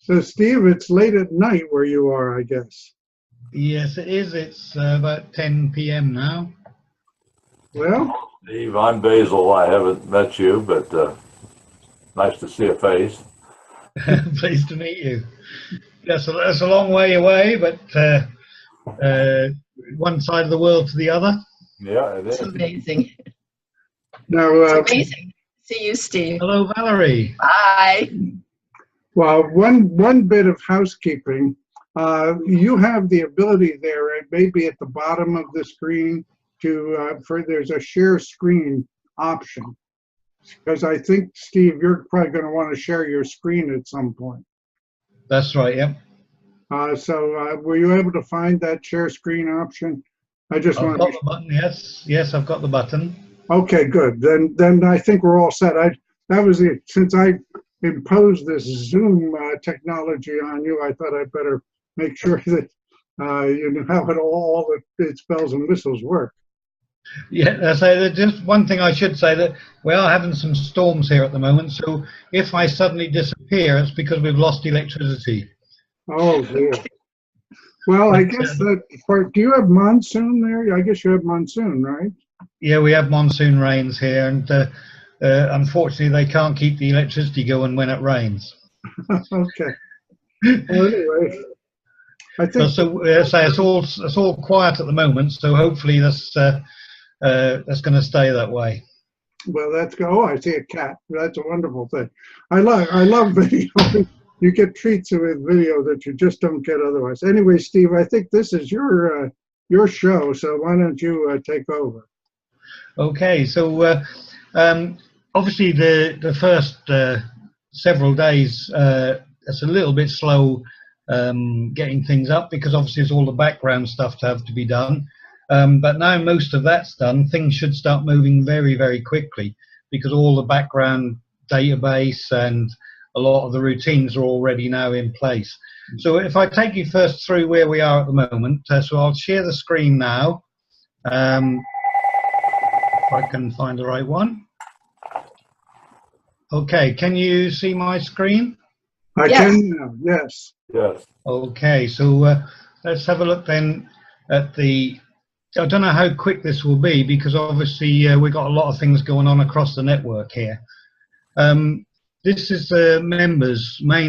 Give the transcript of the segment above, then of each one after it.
So, Steve, it's late at night where you are, I guess. Yes, it is. It's about 10 p.m. now. Well, Steve, I'm Basil. I haven't met you, but nice to see a face. Pleased to meet you. Yes, that's a long way away, but one side of the world to the other. Yeah, it It's is. amazing. now, It's amazing. See you, Steve. Hello, Valerie. Bye. well, one bit of housekeeping. You have the ability there, it may be at the bottom of the screen, to there's a share screen option. Because I think, Steve, you're probably going to want to share your screen at some point. That's right, yep. So were you able to find that share screen option? I just I've want got to. the button, yes, I've got the button. Okay, good. Then I think we're all set. That was it. Since I imposed this Zoom technology on you, I thought I'd better make sure that you know how all its bells and whistles work. Yeah, so just one thing I should say, that we are having some storms here at the moment, so if I suddenly disappear, it's because we've lost electricity. Oh dear. Well, I guess that. Do you have monsoon there? I guess you have monsoon, right? Yeah, we have monsoon rains here, and unfortunately they can't keep the electricity going when it rains. Okay. Well, anyway, I think. So it's all quiet at the moment, so hopefully that's going to stay that way. Well, that's go. Oh, I see a cat. That's a wonderful thing. I love video. You get treats with video that you just don't get otherwise. Anyway, Steve, I think this is your show, so why don't you take over? Okay, so obviously the first several days it's a little bit slow getting things up, because obviously there's all the background stuff to have to be done. But now most of that's done, things should start moving very, very quickly, because all the background database and a lot of the routines are already now in place. So if I take you first through where we are at the moment, so I'll share the screen now. If I can find the right one. Okay, can you see my screen? I can now, yes. Yes. Okay, so let's have a look then at the, I don't know how quick this will be, because obviously we've got a lot of things going on across the network here. This is the main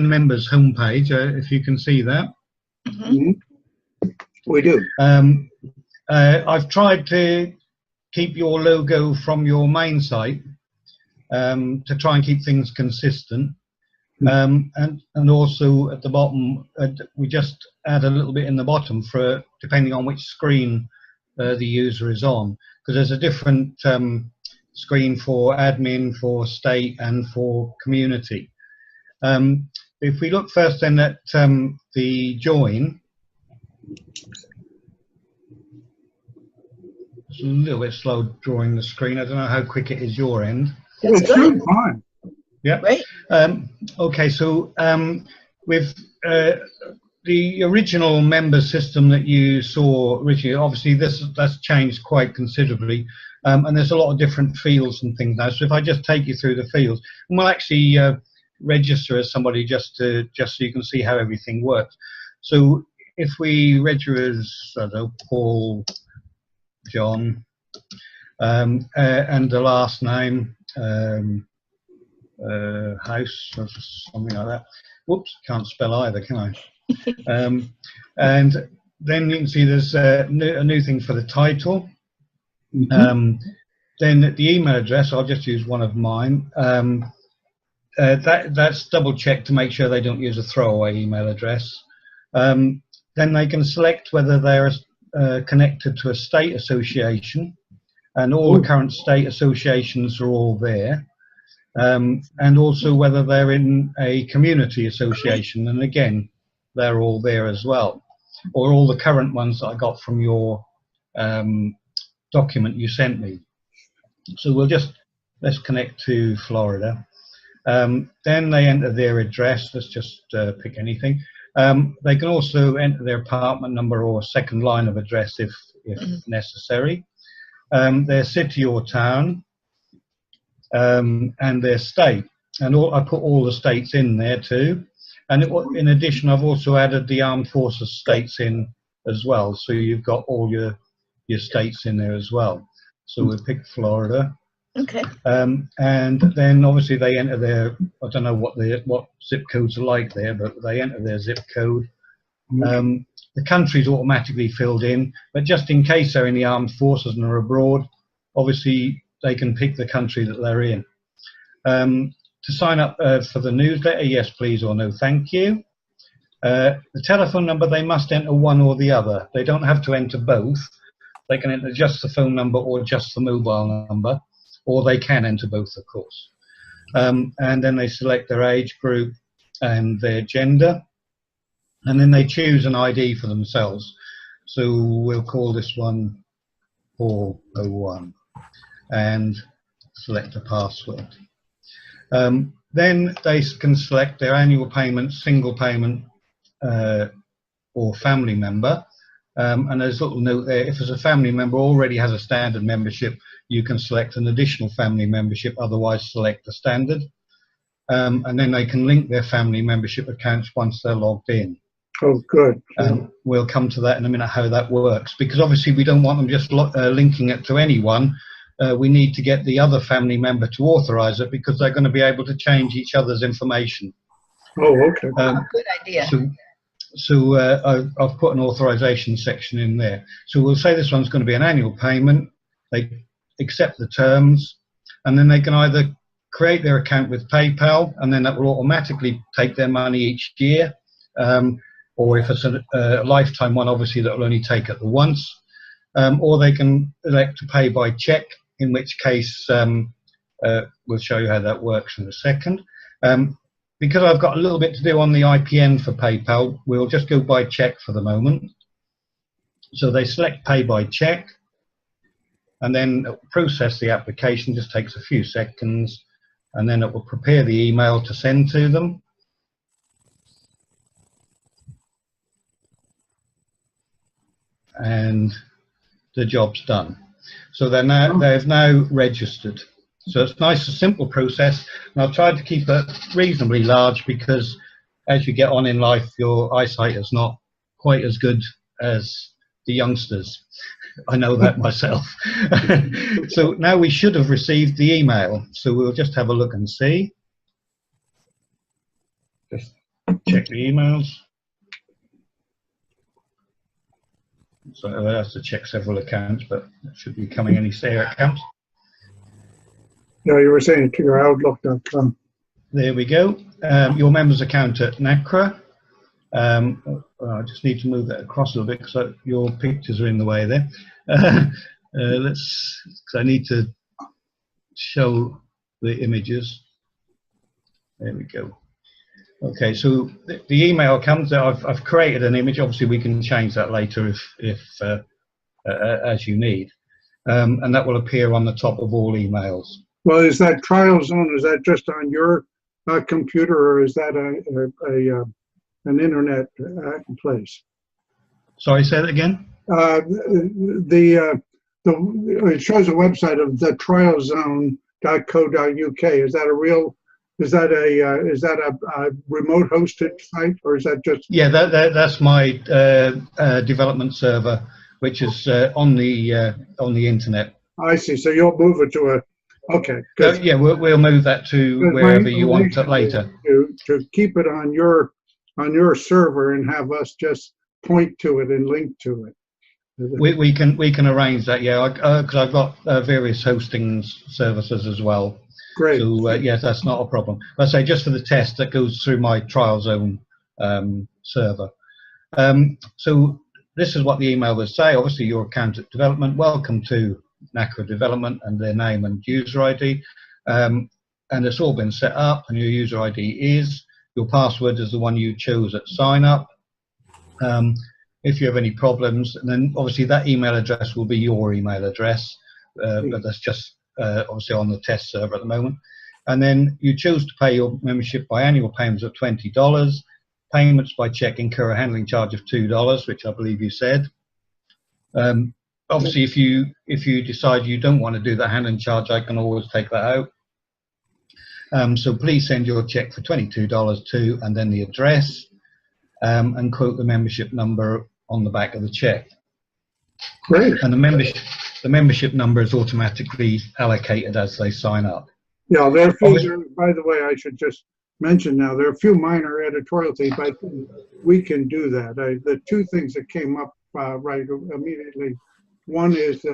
members homepage, if you can see that. Mm-hmm. We do. I've tried to keep your logo from your main site to try and keep things consistent. And also at the bottom, we just add a little bit in the bottom for depending on which screen the user is on, because there's a different screen for admin, for state, and for community. If we look first then at the join, it's a little bit slow drawing the screen. I don't know how quick it is your end. It's good. Fine. Yeah. Right. Okay, so with the original member system that you saw, Richie, obviously that's changed quite considerably, and there's a lot of different fields and things now. So if I just take you through the fields, and we'll actually register as somebody just so you can see how everything works. So if we register as, I don't know, Paul, John, and the last name, House or something like that. Whoops, can't spell either, can I? And then you can see there's a new thing for the title. Mm-hmm. Then the email address, I'll just use one of mine. That's double checked to make sure they don't use a throwaway email address. Then they can select whether they're connected to a state association, and all the current state associations are all there. And also whether they're in a community association, and again they're all there as well, or all the current ones that I got from your document you sent me. So let's connect to Florida. Then they enter their address. Let's just pick anything. They can also enter their apartment number or second line of address if necessary, their city or town, and their state, and I put all the states in there too. And in addition, I've also added the armed forces states in as well. So you've got all your states in there as well. So we'll pick Florida. Okay. And then obviously they enter their, I don't know what zip codes are like there, but they enter their zip code. The country's automatically filled in, but just in case they're in the armed forces and are abroad, obviously they can pick the country that they're in. To sign up for the newsletter, yes please or no thank you. The telephone number, they must enter one or the other. They don't have to enter both. They can enter just the phone number or just the mobile number, or they can enter both, of course. And then they select their age group and their gender, and then they choose an ID for themselves. So we'll call this one 401 and select a password. Then they can select their annual payment, single payment, or family member. And there's a little note there, if there's a family member already has a standard membership, you can select an additional family membership, otherwise select the standard. And then they can link their family membership accounts once they're logged in. Oh, good. And we'll come to that in a minute, how that works, because obviously we don't want them just linking it to anyone. We need to get the other family member to authorize it, because they're going to be able to change each other's information. Oh, okay. Good idea. So I've put an authorization section in there. So we'll say this one's going to be an annual payment. They accept the terms, and then they can either create their account with PayPal, and then that will automatically take their money each year. Or if it's a lifetime one, obviously that will only take it the once. Or they can elect to pay by check, in which case we'll show you how that works in a second. Because I've got a little bit to do on the IPN for PayPal, we'll just go by check for the moment. So they select pay by check, and then process the application. Just takes a few seconds, and then it will prepare the email to send to them. And the job's done. So they've now registered. So it's a nice and simple process, and I've tried to keep it reasonably large, because as you get on in life, your eyesight is not quite as good as the youngsters. I know that myself. So now we should have received the email, so we'll just have a look and see. Just check the emails. So I have to check several accounts, but it should be coming any SARE accounts. No, you were saying to your Outlook.com. There we go. Your members account at NaCCRA. I just need to move that across a little bit, because your pictures are in the way there. Because I need to show the images. There we go. Okay, so the email comes. I've created an image. Obviously, we can change that later if as you need, and that will appear on the top of all emails. Well, is that trial zone, is that just on your computer, or is that an internet place? Sorry, say that again. It shows a website of thetrialzone.co.uk. Is that a real? Is that a remote hosted site, or is that just? Yeah, that's my development server, which is on the internet. I see. So you'll move it to a. Okay. Yeah, we'll move that to wherever you want it later. To keep it on your server and have us just point to it and link to it. We can arrange that. Yeah, because I've got various hosting services as well. Great. So yes, that's not a problem. But I say just for the test, that goes through my trial zone server. So this is what the email will say. Obviously, your account at development. Welcome to NaCCRA development, and their name and user ID. And it's all been set up, and your user ID is. Your password is the one you chose at sign up. If you have any problems, and then obviously that email address will be your email address, but that's just obviously on the test server at the moment. And then you choose to pay your membership by annual payments of $20. Payments by check incur a handling charge of $2, which I believe you said. Obviously, if you decide you don't want to do that handling charge, I can always take that out. So please send your check for $22 to, and then the address, and quote the membership number on the back of the check. Great. And the membership number is automatically allocated as they sign up. Yeah, there are a few, by the way, I should just mention now, there are a few minor editorial things, but we can do that. The two things that came up right immediately, one is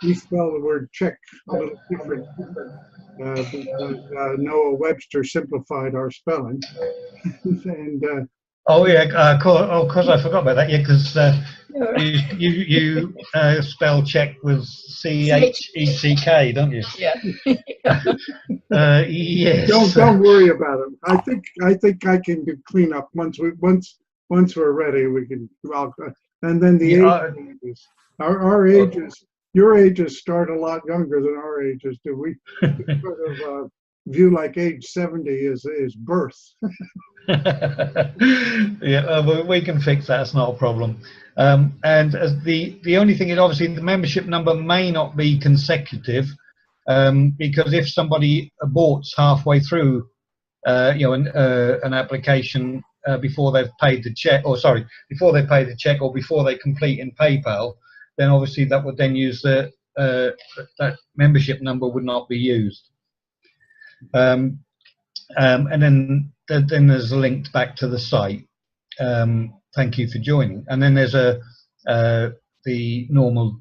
we spell the word check a little different because Noah Webster simplified our spelling. And oh yeah, of course I forgot about that. Yeah, because you spell check with C-H-E-C-K, don't you? Yeah. Yes. don't worry about it. I think I can do cleanup once we're ready. We can. And then the ages. Our ages. Your ages start a lot younger than our ages. Do we sort of view like age 70 is birth? Yeah, we can fix that. It's not a problem. And as the only thing is, obviously, the membership number may not be consecutive, because if somebody aborts halfway through, an application before they've paid the check, or sorry, before they pay the check, or before they complete in PayPal, then obviously that would then use that membership number would not be used. And then there's a link back to the site. Thank you for joining. And then there's the normal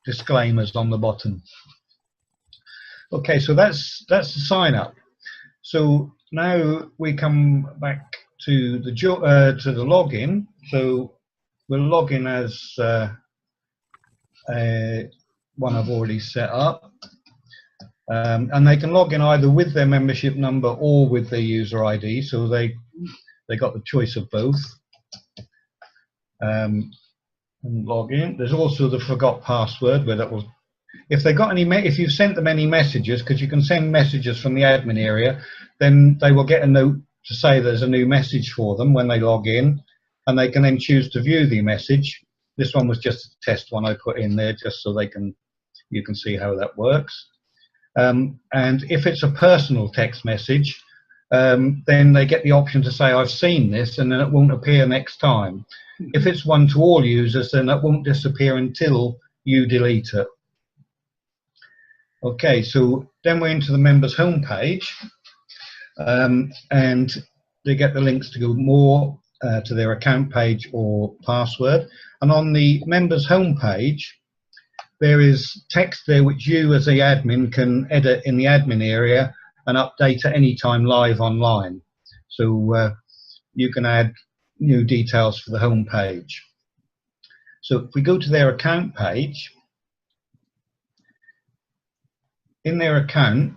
disclaimers on the bottom. Okay, so that's the sign up. So now we come back to the login. So we'll log in as one I've already set up. And they can log in either with their membership number or with their user ID, so they got the choice of both. And log in. There's also the forgot password, where that will, if they got any, if you've sent them any messages, because you can send messages from the admin area, then they will get a note to say there's a new message for them when they log in, and they can then choose to view the message. This one was just a test one I put in there, just so you can see how that works. And if it's a personal text message, then they get the option to say, I've seen this, and then it won't appear next time. If it's one to all users, then that won't disappear until you delete it. Okay, so then we're into the members homepage, and they get the links to go more to their account page or password. And on the members homepage, there is text there which you as the admin can edit in the admin area and update at any time live online. So you can add new details for the home page. So if we go to their account page, in their account,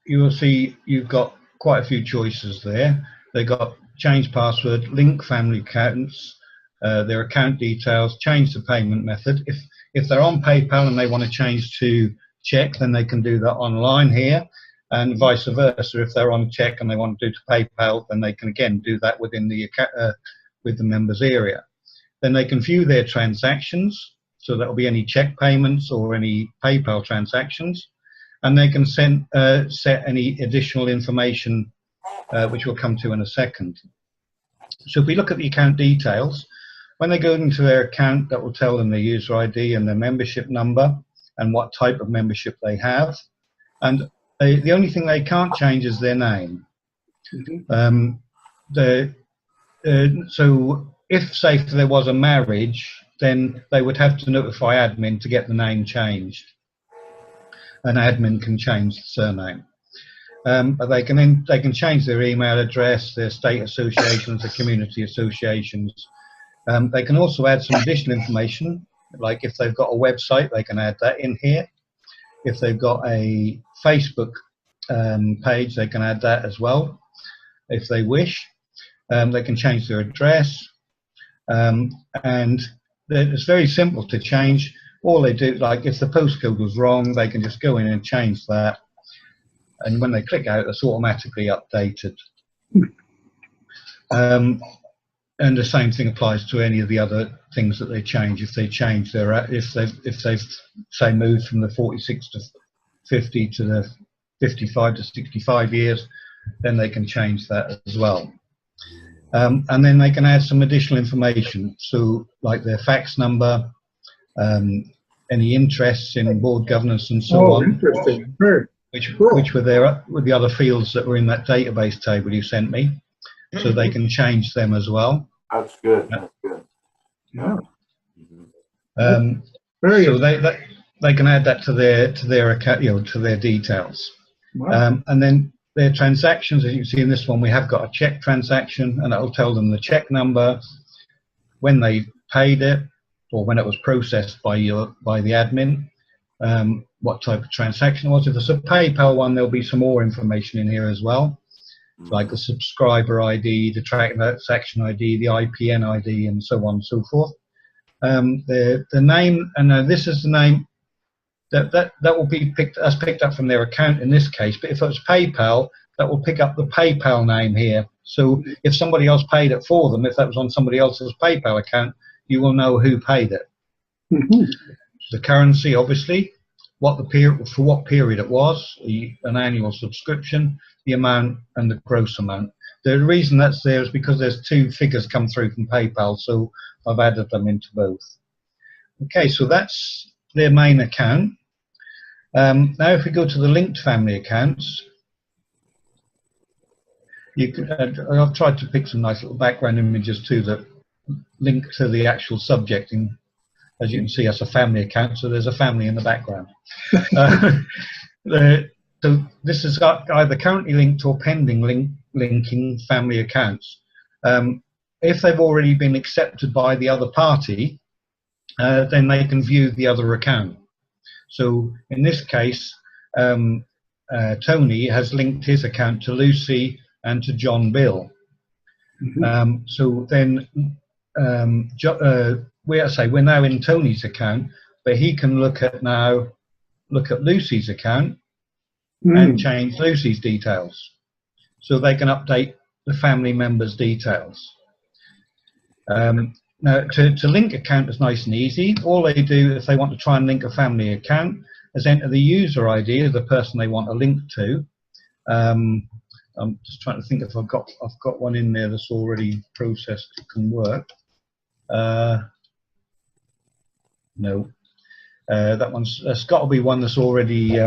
you will see you've got quite a few choices there. They've got change password, link family accounts, their account details, change the payment method. If they're on PayPal and they want to change to check, then they can do that online here, and vice versa. If they're on check and they want to do to PayPal, then they can again do that within the with the members area. Then they can view their transactions, so that will be any check payments or any PayPal transactions, and they can set any additional information, which we'll come to in a second. So if we look at the account details, when they go into their account, that will tell them their user ID and their membership number and what type of membership they have. And the only thing they can't change is their name. So if, say, if there was a marriage, then they would have to notify admin to get the name changed. And admin can change the surname. But they can change their email address, their state associations, their community associations. They can also add some additional information, like if they've got a website, they can add that in here. If they've got a Facebook page, they can add that as well, if they wish. They can change their address, and it's very simple to change. All they do, like if the postcode was wrong, they can just go in and change that, and when they click out, it's automatically updated. And the same thing applies to any of the other things that they change. If they change their, if they've say moved from the 46 to 50 to the 55 to 65 years, then they can change that as well. And then they can add some additional information, so like their fax number, any interests in board governance and so on, Interesting. Very cool. which were there with the other fields that were in that database table you sent me, so they can change them as well. That's good. That's good. Yeah. So they can add that to their account, to their details. Wow. And then their transactions, as you can see in this one, we have got a check transaction, and it'll tell them the check number, when they paid it, or when it was processed by the admin, what type of transaction it was. If it's a PayPal one, there'll be some more information in here as well, like the subscriber ID, the transaction ID, the IPN ID, and so on and so forth. The name, and this is the name that will be picked up from their account in this case. But if it was PayPal, that will pick up the PayPal name here. So if somebody else paid it for them, if that was on somebody else's PayPal account, you will know who paid it. The currency, obviously, for what period it was, an annual subscription, the amount, and the gross amount. The reason that's there is because there's two figures come through from PayPal, so I've added them into both. Okay, so that's their main account. Now if we go to the linked family accounts, you can, I've tried to pick some nice little background images too that link to the actual subject. And as you can see, that's a family account, so there's a family in the background. So this is either currently linked or pending linking family accounts. If they've already been accepted by the other party, then they can view the other account. So in this case, Tony has linked his account to Lucy and to John Bill. So then we're now in Tony's account, but he can look at Lucy's account and change Lucy's details. So they can update the family members' details. Now, to link account is nice and easy. All they do if they want to try and link a family account is enter the user ID of the person they want to link to. I'm just trying to think if I've got one in there that's already processed can work. No, that's got to be one that's already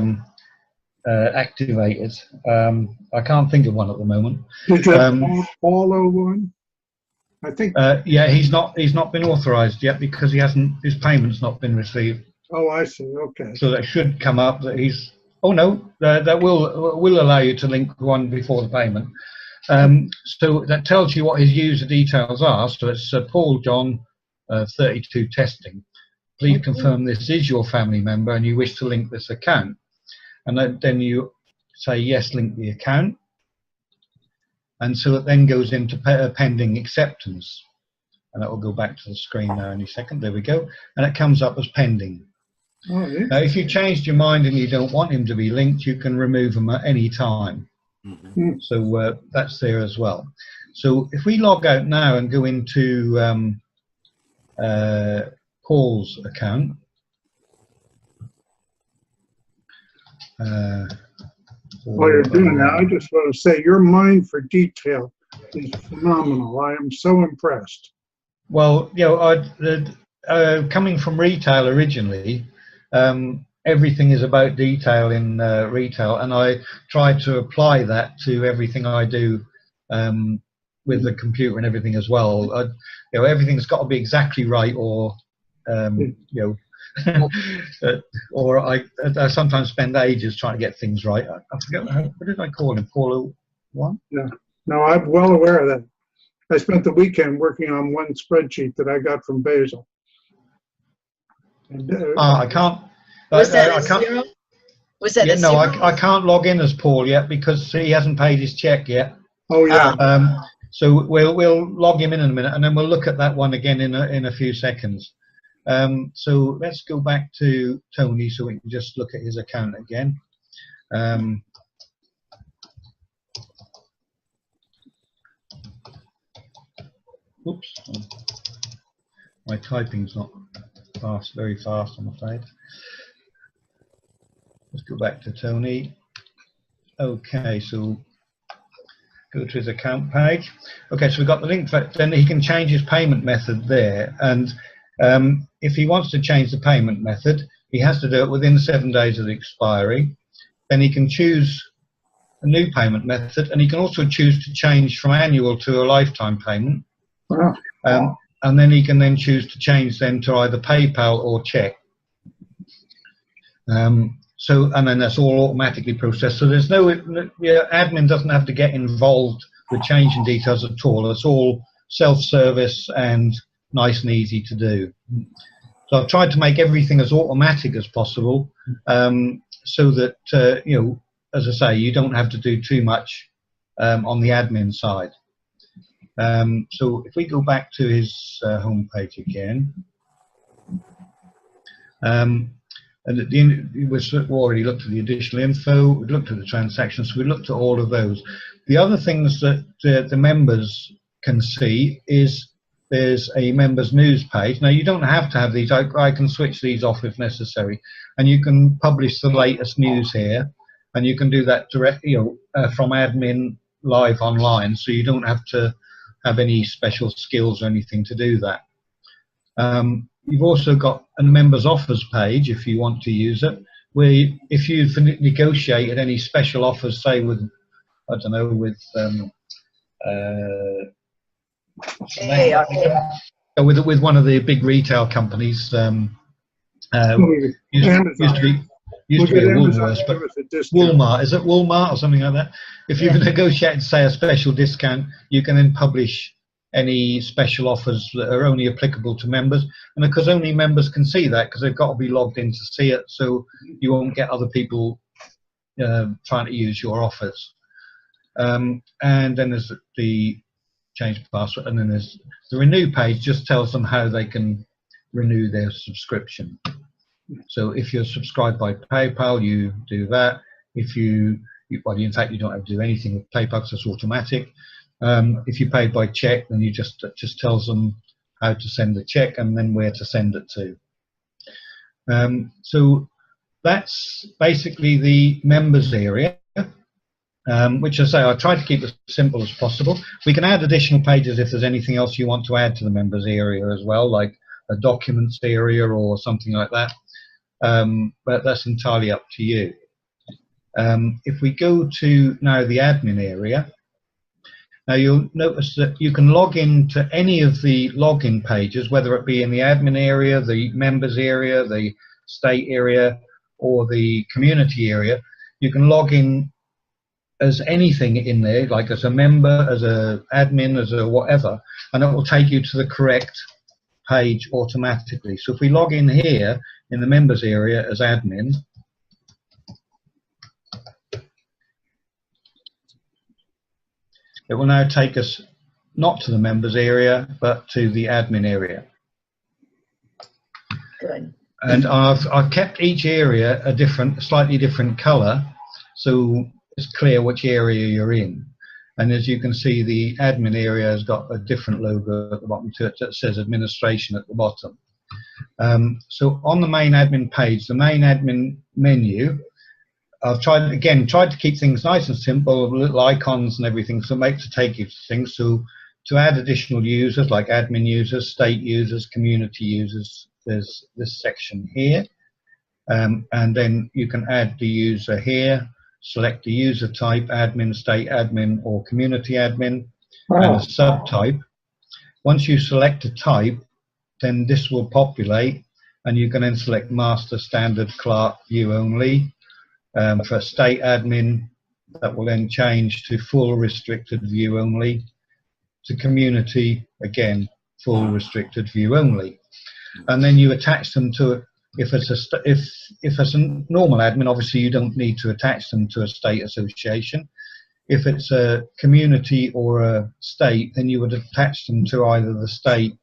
activated. I can't think of one at the moment. Is that follow one? I think. Yeah, he's not been authorised yet because his payment's not been received. Oh, I see. Okay. So that should come up that he's. Oh no, that will allow you to link one before the payment. So that tells you what his user details are. So it's Paul John 32 testing. Please confirm this is your family member and you wish to link this account. And then you say yes, link the account. And so it then goes into pending acceptance. And that will go back to the screen now in a second. There we go. And it comes up as pending. Oh, yeah. Now, if you changed your mind and you don't want him to be linked, you can remove him at any time. So that's there as well. So if we log out now and go into Paul's account, while you're doing that, I just want to say your mind for detail is phenomenal. I am so impressed. Well, coming from retail originally, everything is about detail in retail, and I try to apply that to everything I do with the computer and everything as well. Everything's got to be exactly right, or or I sometimes spend ages trying to get things right. I forget what did I call him? Paulo one? Yeah, no, I'm well aware of that. I spent the weekend working on one spreadsheet that I got from Basil. And, I can't. Was that I a can't, zero? Was that yeah, a no, zero? I can't log in as Paul yet because he hasn't paid his check yet. oh yeah. So we'll log him in a minute, and then we'll look at that one again in a few seconds. So let's go back to Tony so we can just look at his account again. Oops, my typing's not very fast, I'm afraid. Let's go back to Tony. Okay, so go to his account page. Okay, so we've got the link for, then he can change his payment method there. And if he wants to change the payment method, he has to do it within 7 days of the expiry. Then he can choose a new payment method, and he can also choose to change from annual to a lifetime payment. Wow. And then he can then choose to change then to either PayPal or check. So, and then that's all automatically processed. So there's no, admin doesn't have to get involved with changing details at all. It's all self-service and nice and easy to do. So I've tried to make everything as automatic as possible, so that, you know, as I say, you don't have to do too much on the admin side. So if we go back to his home page again, and at the end, we've already looked at the additional info, we've looked at the transactions, so we looked at all of those. The other things that the members can see is there's a members news page. Now, you don't have to have these. I can switch these off if necessary, and you can publish the latest news here, and you can do that directly, you know, from admin live online, so you don't have to have any special skills or anything to do that. You've also got a members offers page if you want to use it, where if you've negotiated any special offers, say with, I don't know, with with one of the big retail companies, used to be Woolworths, but Walmart, is it Walmart or something like that? If you've negotiated, say, a special discount, you can then publish any special offers that are only applicable to members, and because only members can see that, because they've got to be logged in to see it, so you won't get other people trying to use your offers. And then there's the change password, and then there's the renew page, just tells them how they can renew their subscription. So if you're subscribed by PayPal, you do that. If well, in fact, you don't have to do anything with PayPal because it's automatic. If you pay by check, then you just tells them how to send the check and then where to send it to. So that's basically the members area, which I say I try to keep it as simple as possible. We can add additional pages if there's anything else you want to add to the members area as well, like a documents area or something like that. But that's entirely up to you. If we go to now the admin area, now you'll notice that you can log into any of the login pages, whether it be in the admin area, the members area, the state area, or the community area. You can log in as anything in there, like as a member, as a admin, as a whatever, and it will take you to the correct page automatically. So if we log in here in the members area as admin, it will now take us not to the members area, but to the admin area. Good. And I've kept each area a slightly different color, so it's clear which area you're in. And as you can see, the admin area has got a different logo at the bottom to it that says administration at the bottom. So on the main admin page, the main admin menu, I've tried to keep things nice and simple, little icons and everything, so make to take you to things. So to add additional users like admin users, state users, community users, there's this section here, and then you can add the user here, select the user type, admin, state admin, or community admin, and a subtype. Once you select a type, then this will populate, and you can then select master, standard, clerk, view only. For state admin, that will then change to full restricted view only. To community, again, full restricted view only. And then you attach them to it. If it's a normal admin, obviously you don't need to attach them to a state association. If it's a community or a state, then you would attach them to either the state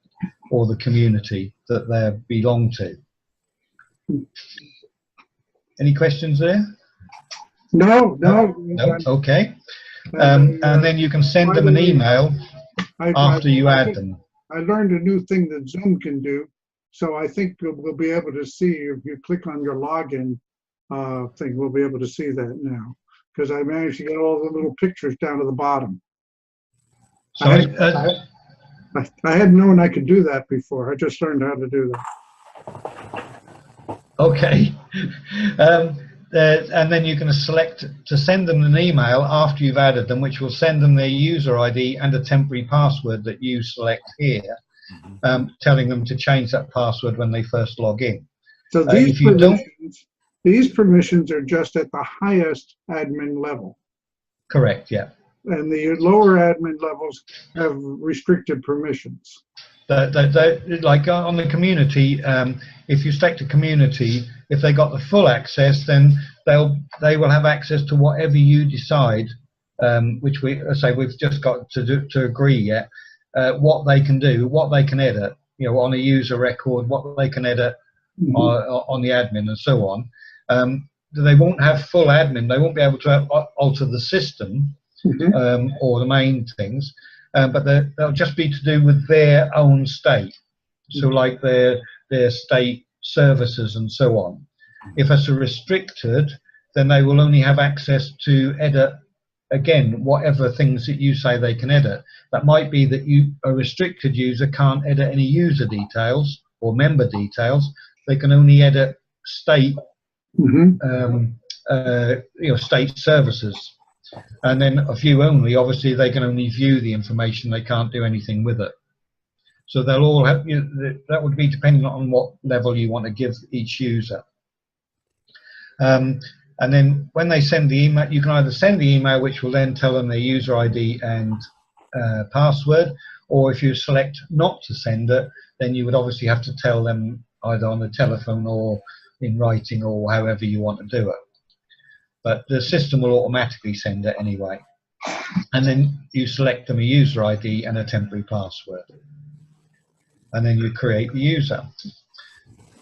or the community that they belong to. Any questions there? No. Okay. And then you can send them an email after you add them. I learned a new thing that Zoom can do. So I think we'll be able to see, if you click on your login thing, we'll be able to see that now. Because I managed to get all the little pictures down to the bottom. Sorry. I had known I could do that before. I just learned how to do that. Okay. And then you can select to send them an email after you've added them, which will send them their user ID and a temporary password that you select here, telling them to change that password when they first log in. So these permissions are just at the highest admin level. Correct, yeah. And the lower admin levels have restricted permissions. Like on the community, if you select a community, if they got the full access, then they will have access to whatever you decide, which we've just got to agree yet, what they can do, what they can edit, on a user record, what they can edit on the admin and so on. They won't have full admin. They won't be able to alter the system or the main things, but they'll just be to do with their own state. So like their state services and so on. If it's restricted, then they will only have access to edit, again, whatever things that you say they can edit. That might be that a restricted user can't edit any user details or member details. They can only edit state, state services. And then a few only, obviously, they can only view the information. They can't do anything with it. So they'll all have, that would be dependent on what level you want to give each user. And then when they send the email, you can either send the email, which will then tell them their user ID and password, or if you select not to send it, then you would obviously have to tell them either on the telephone or in writing or however you want to do it. But the system will automatically send it anyway. And then you select them a user ID and a temporary password. And then you create the user.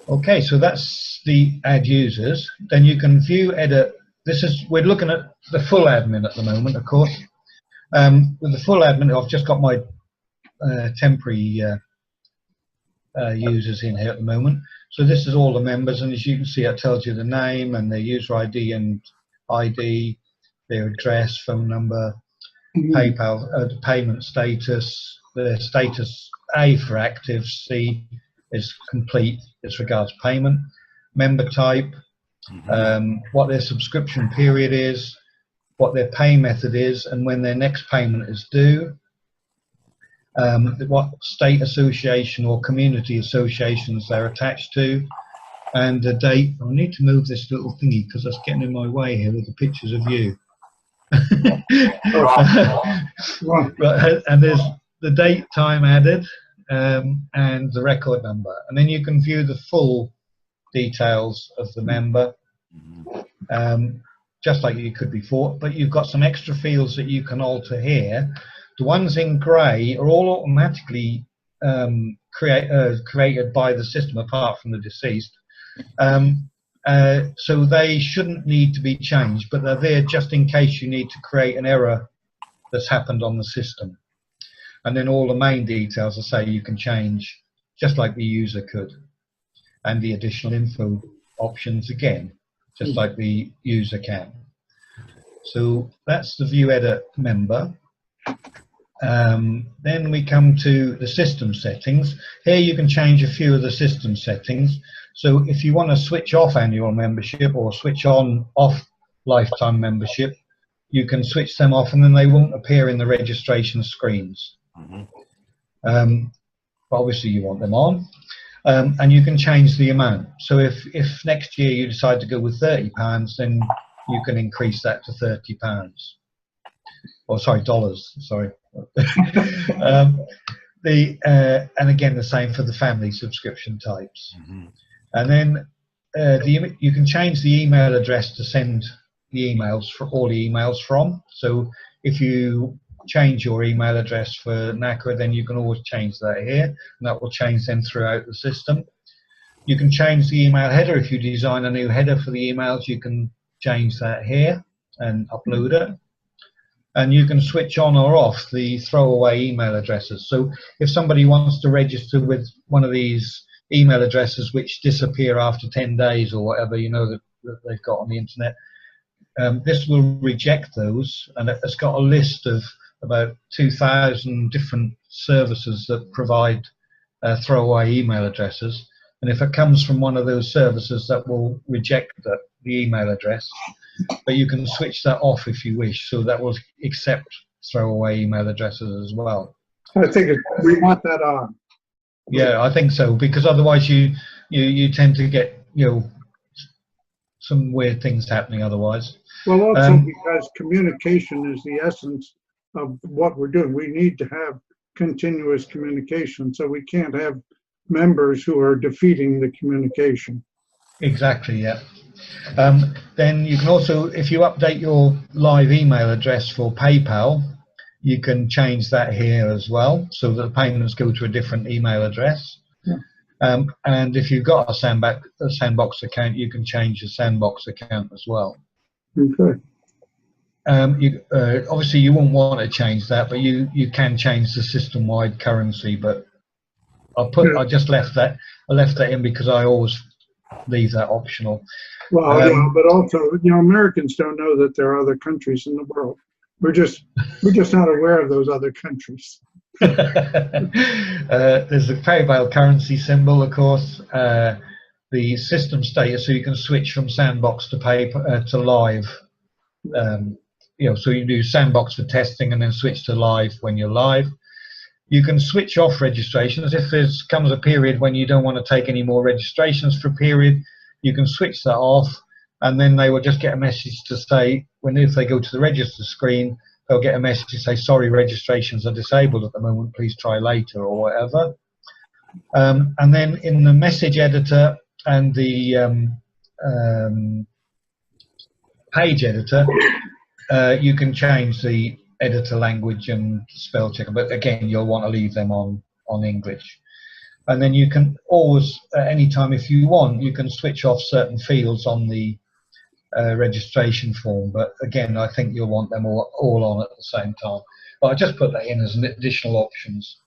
Okay, so that's the add users. Then you can view, edit. We're looking at the full admin at the moment, of course. With the full admin, I've just got my temporary users in here at the moment. So this is all the members, and as you can see, it tells you the name and their user ID and ID, their address, phone number, PayPal, payment status, their status A for active, C is complete as regards payment, member type, what their subscription period is, what their pay method is, and when their next payment is due, what state association or community associations they're attached to, and the date. I need to move this little thingy because that's getting in my way here with the pictures of you. Right, and there's the date, time added, and the record number, and then you can view the full details of the member, just like you could before, but you've got some extra fields that you can alter here. The ones in grey are all automatically created by the system apart from the deceased, so they shouldn't need to be changed, but they're there just in case you need to create an error that's happened on the system. And then all the main details, I say, you can change just like the user could, and the additional info options again, just like the user can. So that's the view edit member. Then we come to the system settings. Here you can change a few of the system settings. So if you want to switch off annual membership or switch on off lifetime membership, you can switch them off and then they won't appear in the registration screens. Obviously you want them on. And you can change the amount. So if next year you decide to go with £30, then you can increase that to £30. Or sorry, dollars, sorry. And again, the same for the family subscription types. And then you can change the email address to send the emails for all the emails from. So if you change your email address for NaCCRA, then you can always change that here, and that will change them throughout the system. You can change the email header. If you design a new header for the emails, you can change that here and upload it. And you can switch on or off the throwaway email addresses. So if somebody wants to register with one of these email addresses which disappear after 10 days or whatever, that they've got on the internet, this will reject those, and it's got a list of about 2,000 different services that provide throwaway email addresses. And if it comes from one of those services, that will reject the email address. But you can switch that off if you wish, so that will accept throwaway email addresses as well. I think we want that on. Yeah, I think so, because otherwise you tend to get, you know, some weird things happening otherwise. Well, also because communication is the essence of what we're doing. We need to have continuous communication, so we can't have members who are defeating the communication. Exactly, yeah. Then you can also, if you update your live email address for PayPal, you can change that here as well, so that the payments go to a different email address. Yeah. And if you've got a Sandbox account, you can change your Sandbox account as well. Okay. Obviously, you won't want to change that, but you can change the system-wide currency. But I just left that. I left that in because I always leave that optional. Well, yeah, but also, you know, Americans don't know that there are other countries in the world. We're just not aware of those other countries. There's the PayPal currency symbol, of course. The system status, so you can switch from Sandbox to to live. You know, so you do Sandbox for testing and then switch to live when you're live. You can switch off registrations if there comes a period when you don't want to take any more registrations for a period. You can switch that off, and then they will just get a message to say, if they go to the register screen, they'll get a message to say, sorry, registrations are disabled at the moment, please try later, or whatever. And then in the message editor and the page editor, you can change the editor language and spell checker, but again, you'll want to leave them on English. And then you can always, at any time if you want, you can switch off certain fields on the registration form, but again, I think you'll want them all on at the same time. But I just put that in as an additional options.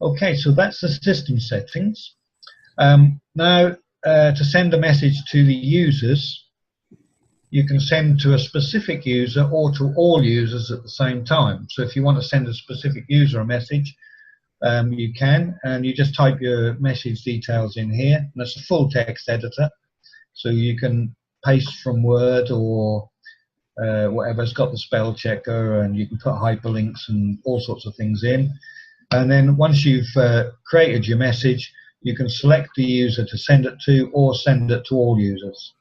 Okay, so that's the system settings. Now, to send a message to the users, you can send to a specific user or to all users at the same time. So if you want to send a specific user a message, you can, and you just type your message details in here, and it's a full text editor, so you can paste from Word or whatever. It's got the spell checker, and you can put hyperlinks and all sorts of things in. And then once you've created your message, you can select the user to send it to, or send it to all users.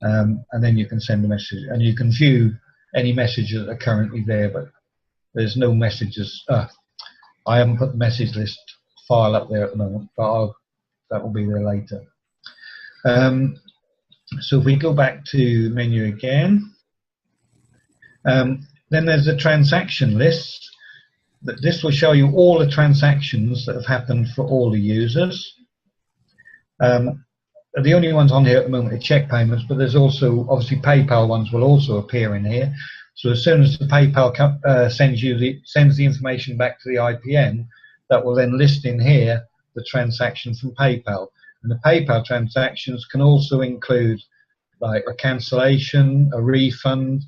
And then you can send a message, and you can view any messages that are currently there, but there's no messages. I haven't put the message list file up there at the moment, but that will be there later. So if we go back to menu again, then there's the transaction list. This will show you all the transactions that have happened for all the users. The only ones on here at the moment are check payments, but there's also, obviously, PayPal ones will also appear in here. So as soon as the PayPal sends the information back to the IPN, that will then list in here the transaction from PayPal. And the PayPal transactions can also include like a cancellation, a refund,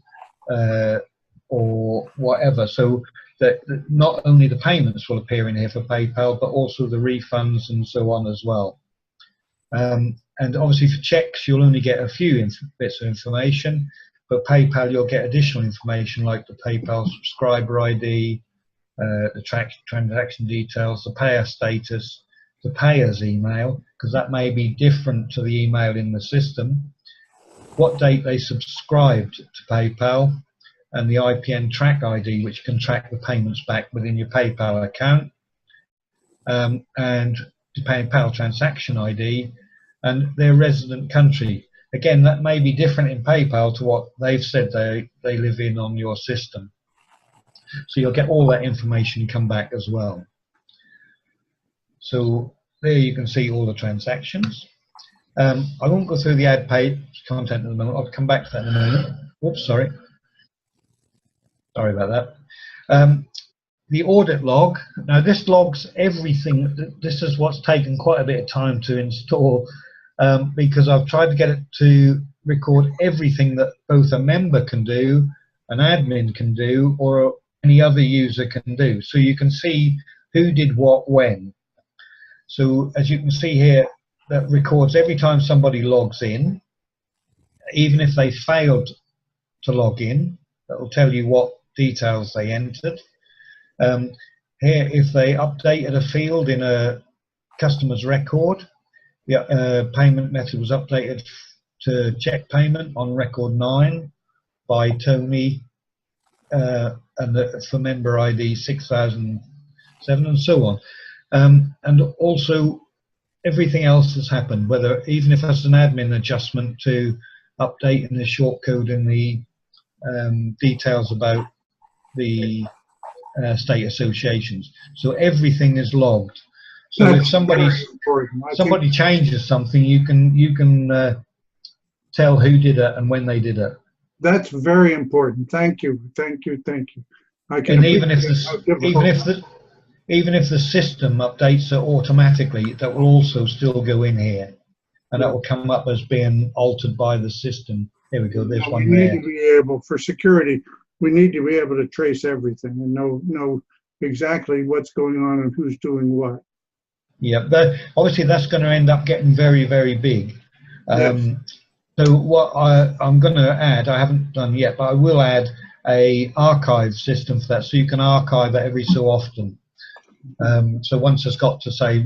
or whatever. So that not only the payments will appear in here for PayPal, but also the refunds and so on as well. And obviously for checks, you'll only get a few bits of information, but PayPal, you'll get additional information like the PayPal subscriber ID, the transaction details, the payer status, the payer's email, because that may be different to the email in the system, what date they subscribed to PayPal, and the IPN track ID, which can track the payments back within your PayPal account, and the PayPal transaction ID, and their resident country. Again, that may be different in PayPal to what they've said they live in on your system. So you'll get all that information come back as well. So there you can see all the transactions. I won't go through the ad page content at the moment. I'll come back to that in a moment. Whoops, sorry. Sorry about that. The audit log. Now this logs everything. This is what's taken quite a bit of time to install, because I've tried to get it to record everything that both a member can do, an admin can do, or any other user can do. So you can see who did what when. So as you can see here, that records every time somebody logs in, even if they failed to log in, that will tell you what details they entered. Here, if they updated a field in a customer's record, the payment method was updated to check payment on record 9 by Tony, and for member ID 6007, and so on. And also everything else has happened, whether even if it's an admin adjustment to update in the shortcode in the details about the state associations. So everything is logged. So That's if somebody changes something, you can tell who did it and when they did it. That's very important. Thank you. I can And even if appreciate even if the system updates it automatically, that will also still go in here, and that will come up as being altered by the system. Here we go. There's one there. We need to be able, for security, we need to be able to trace everything and know exactly what's going on and who's doing what. Yeah, but obviously that's going to end up getting very, very big. Yes. So what I'm going to add, I haven't done yet, but I will add a archive system for that, so you can archive it every so often. So once it's got to say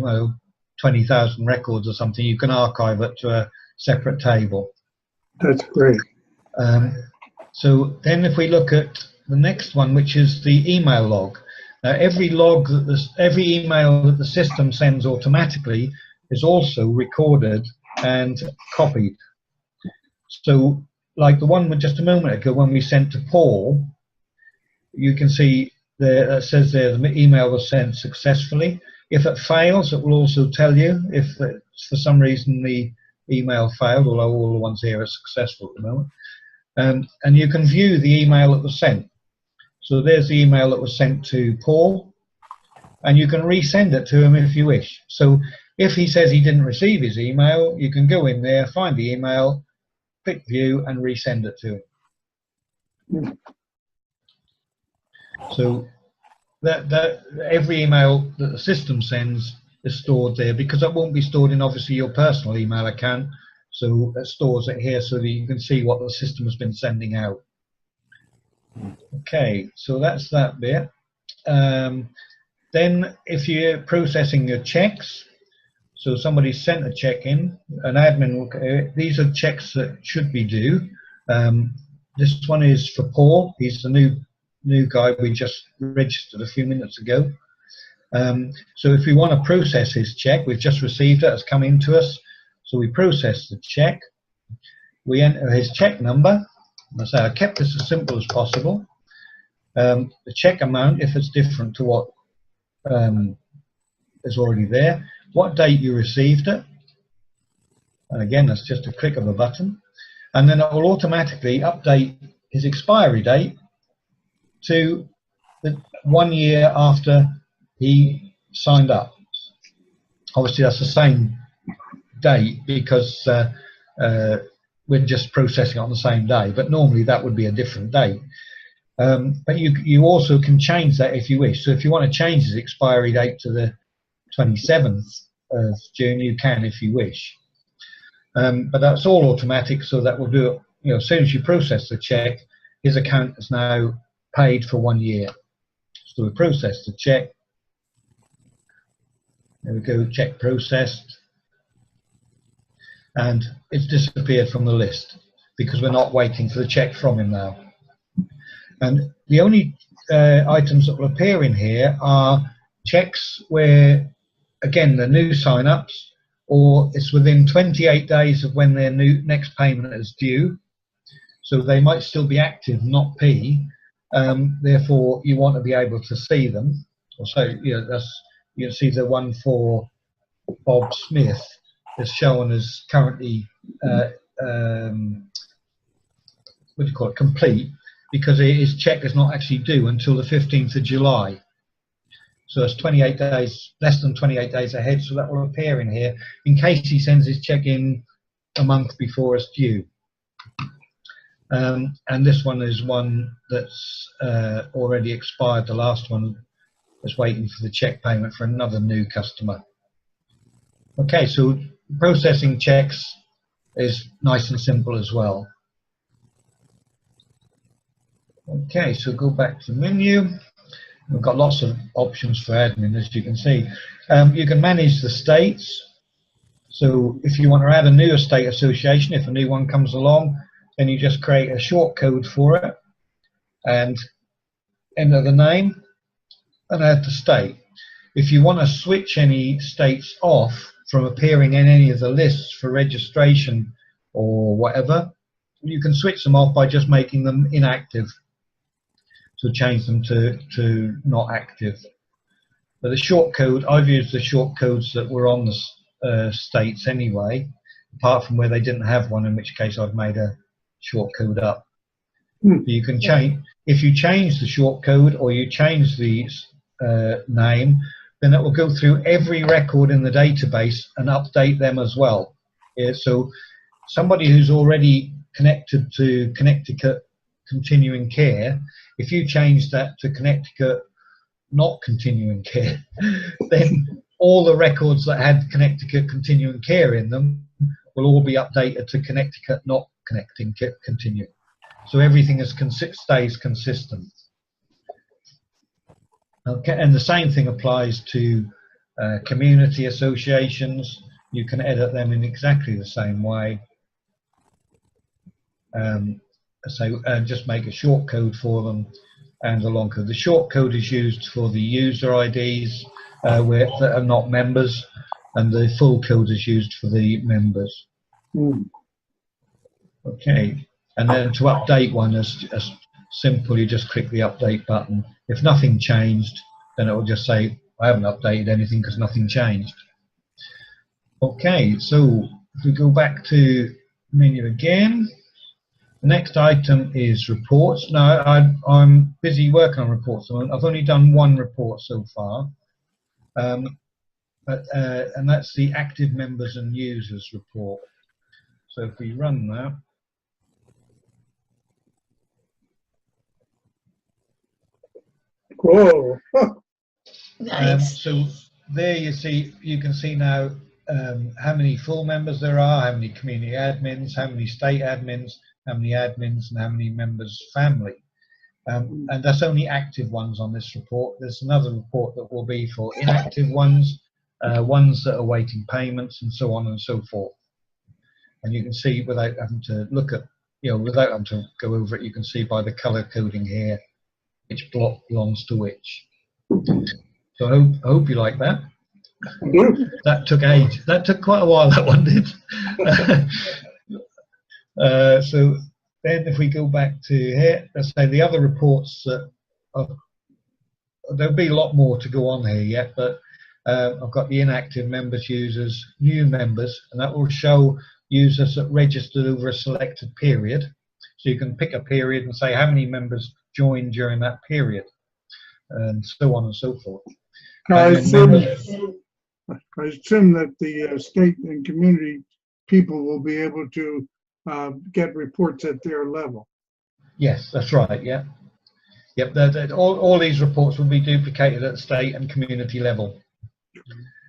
20,000 records or something, you can archive it to a separate table. That's great. So then if we look at the next one, which is the email log. Now every email that the system sends automatically is also recorded and copied. So like the one just a moment ago when we sent to Paul, you can see there it says there the email was sent successfully. If it fails, it will also tell you if for some reason the email failed, although all the ones here are successful at the moment. And you can view the email that was sent. So there's the email that was sent to Paul, and you can resend it to him if you wish. So if he says he didn't receive his email, you can go in there, find the email, click view, and resend it to him. So that every email that the system sends is stored there, because it won't be stored in obviously your personal email account. So it stores it here so that you can see what the system has been sending out. Okay, so that's that bit. Then if you're processing your checks, so somebody sent a check in, an admin will, these are checks that should be due. This one is for Paul. He's the new guy we just registered a few minutes ago. So if we want to process his check, we've just received it, it's come into us. So we process the check. We enter his check number. As I say, I kept this as simple as possible. The check amount, if it's different to what is already there, what date you received it, and again that's just a click of a button, and then it will automatically update his expiry date to the 1 year after he signed up. Obviously that's the same date because we're just processing it on the same day, but normally that would be a different date. But you also can change that if you wish. So if you want to change his expiry date to the 27th of June, you can if you wish. But that's all automatic, so that will do it. You know, as soon as you process the check, his account is now paid for 1 year. So we process the check. There we go, check processed. And it's disappeared from the list because we're not waiting for the check from him now. And the only items that will appear in here are checks where, again, the new sign-ups, or it's within 28 days of when their next payment is due. So they might still be active, not P. Therefore, you want to be able to see them. So, you know, you can see the one for Bob Smith is shown as currently what do you call it, complete, because his check is not actually due until the 15th of July. So it's 28 days, less than 28 days ahead, so that will appear in here in case he sends his check in a month before it's due. And this one is one that's already expired. The last one was waiting for the check payment for another new customer. Okay, so processing checks is nice and simple as well. Okay, so go back to the menu. We've got lots of options for admin, as you can see. You can manage the states. So if you want to add a new estate association, if a new one comes along, then you just create a short code for it and enter the name and add the state. If you want to switch any states off from appearing in any of the lists for registration or whatever, you can switch them off by just making them inactive. So change them to not active. But the short code, I've used the short codes that were on the states anyway, apart from where they didn't have one, in which case I've made a short code up. You can change, if you change the short code or you change the name, then it will go through every record in the database and update them as well. Yeah, so somebody who's already connected to Connecticut Continuing Care, if you change that to Connecticut Not Continuing Care, then all the records that had Connecticut Continuing Care in them will all be updated to Connecticut Not Continuing. So everything stays consistent. Okay, and the same thing applies to community associations. You can edit them in exactly the same way. So just make a short code for them and a long code. The short code is used for the user IDs that are not members, and the full code is used for the members. Okay, and then to update one is simple. You just click the update button. If nothing changed, then it will just say I haven't updated anything because nothing changed. Okay, so if we go back to menu again, the next item is reports. Now I'm busy working on reports. I've only done one report so far, and that's the active members and users report. So if we run that. Whoa. Nice. So there you can see now how many full members there are, how many community admins, how many state admins, how many admins, and how many members family. And that's only active ones on this report. There's another report that will be for inactive ones, ones that are waiting payments, and so on and so forth. And you can see without having to look at, without having to go over it, you can see by the color coding here which block belongs to which. So I hope you like that. That took age. That took quite a while, that one did. So then if we go back to here, let's say the other reports, there'll be a lot more to go on here yet, but I've got the inactive members, users, new members, and that will show users that registered over a selected period. So you can pick a period and say how many members joined during that period, and so on and so forth. I assume that the state and community people will be able to get reports at their level. Yes, that's right. Yeah, yep. All these reports will be duplicated at state and community level,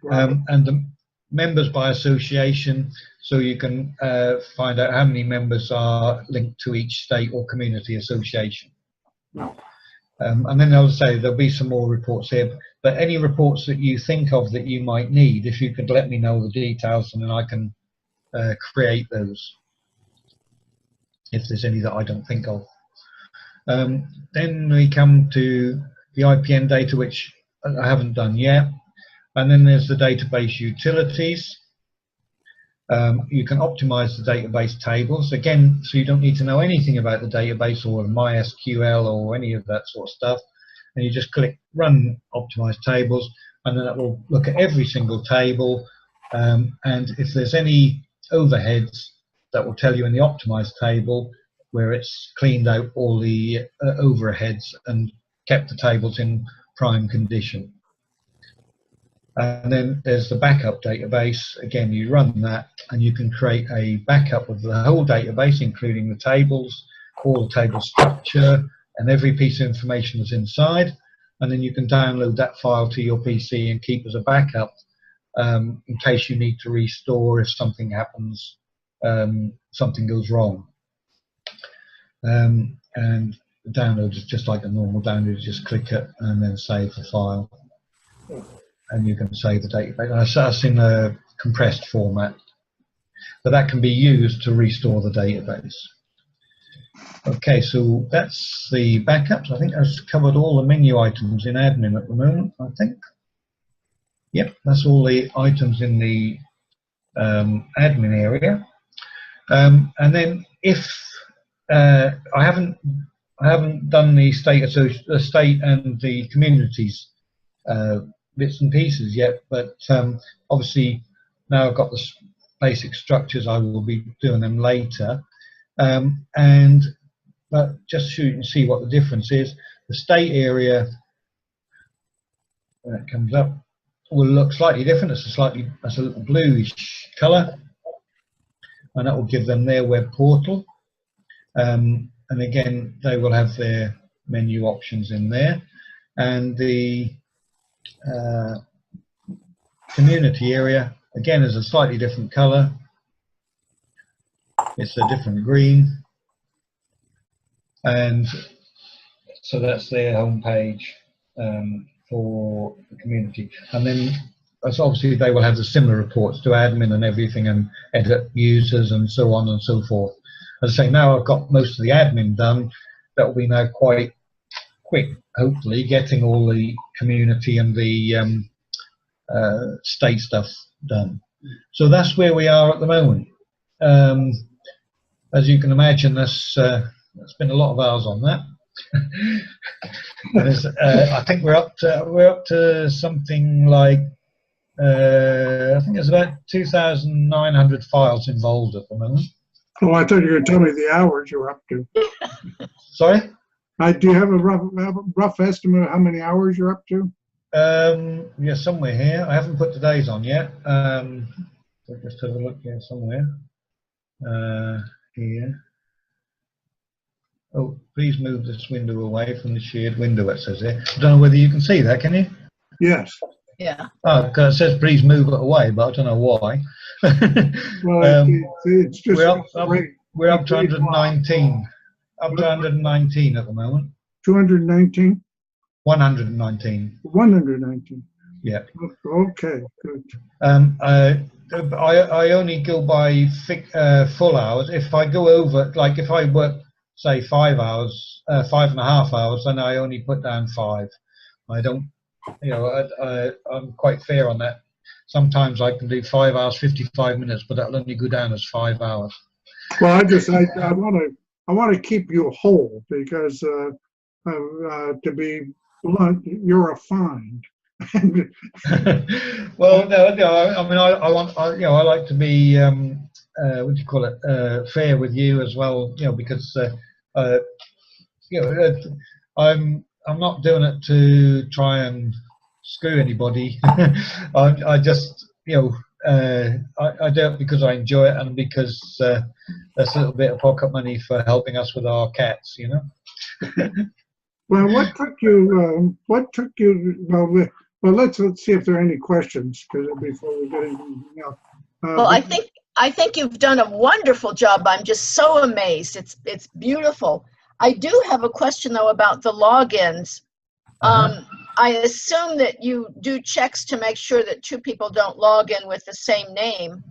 and the members by association. So you can find out how many members are linked to each state or community association. And then I'll say there'll be some more reports here, but any reports that you think of that you might need, if you could let me know the details, and then I can create those if there's any that I don't think of. Then we come to the IPN data, which I haven't done yet, and then there's the database utilities. You can optimize the database tables again, so you don't need to know anything about the database or MySQL or any of that sort of stuff, and you just click run optimize tables, and then it will look at every single table, and if there's any overheads, that will tell you in the optimized table where it's cleaned out all the overheads and kept the tables in prime condition. And then there's the backup database. Again, you run that and you can create a backup of the whole database, including the tables, all the table structure and every piece of information that's inside, and then you can download that file to your PC and keep as a backup in case you need to restore if something happens, something goes wrong. And the download is just like a normal download. You just click it and then save the file, and you can save the database. That's in a compressed format, but that can be used to restore the database. Okay, so that's the backups. I think I've covered all the menu items in admin at the moment, I think. Yep, that's all the items in the admin area. And then if I haven't done the state and the communities bits and pieces yet, but obviously now I've got the basic structures, I will be doing them later. But just so you can see what the difference is, the state area, when it comes up, will look slightly different. It's a little bluish colour, and that will give them their web portal. And again, they will have their menu options in there. And the community area, again, is a slightly different colour. It's a different green. And so that's their homepage for the community. And then obviously they will have the similar reports to admin and everything, and edit users and so on and so forth. As I say, now I've got most of the admin done. That will be now quite quick, hopefully, getting all the community and the state stuff done. So that's where we are at the moment. As you can imagine, that's been a lot of hours on that. I think we're up to something like I think there's about 2,900 files involved at the moment. Oh, I thought you were going to tell me the hours you're up to. Sorry? Do you have a rough estimate of how many hours you're up to? Yeah, somewhere here. I haven't put the days on yet. So just have a look here somewhere. Here. Oh, please move this window away from the shared window, it says here. I don't know whether you can see that, can you? Yes. Yeah. Oh, because it says please move it away, but I don't know why. Well, it's just we're up to 119. Up to 119 at the moment. 219? 119. 119. Yeah. Okay, good. I only go by full hours. If I go over, like if I work, say 5 hours, 5.5 hours, then I only put down 5. I don't, you know, I'm quite fair on that. Sometimes I can do 5 hours, 55 minutes, but that'll only go down as 5 hours. Well, I want to keep you whole because to be blunt, you're a find. Well, no, I mean, I like to be, what do you call it, fair with you as well, you know, because, you know, I'm not doing it to try and screw anybody. I just, you know, I do it because I enjoy it and because that's a little bit of pocket money for helping us with our cats, you know. Well, what took you? Well, let's see if there are any questions before we get into anything else. Well, I think you've done a wonderful job. I'm just so amazed. It's beautiful. I do have a question though about the logins. I assume that you do checks to make sure that two people don't log in with the same name.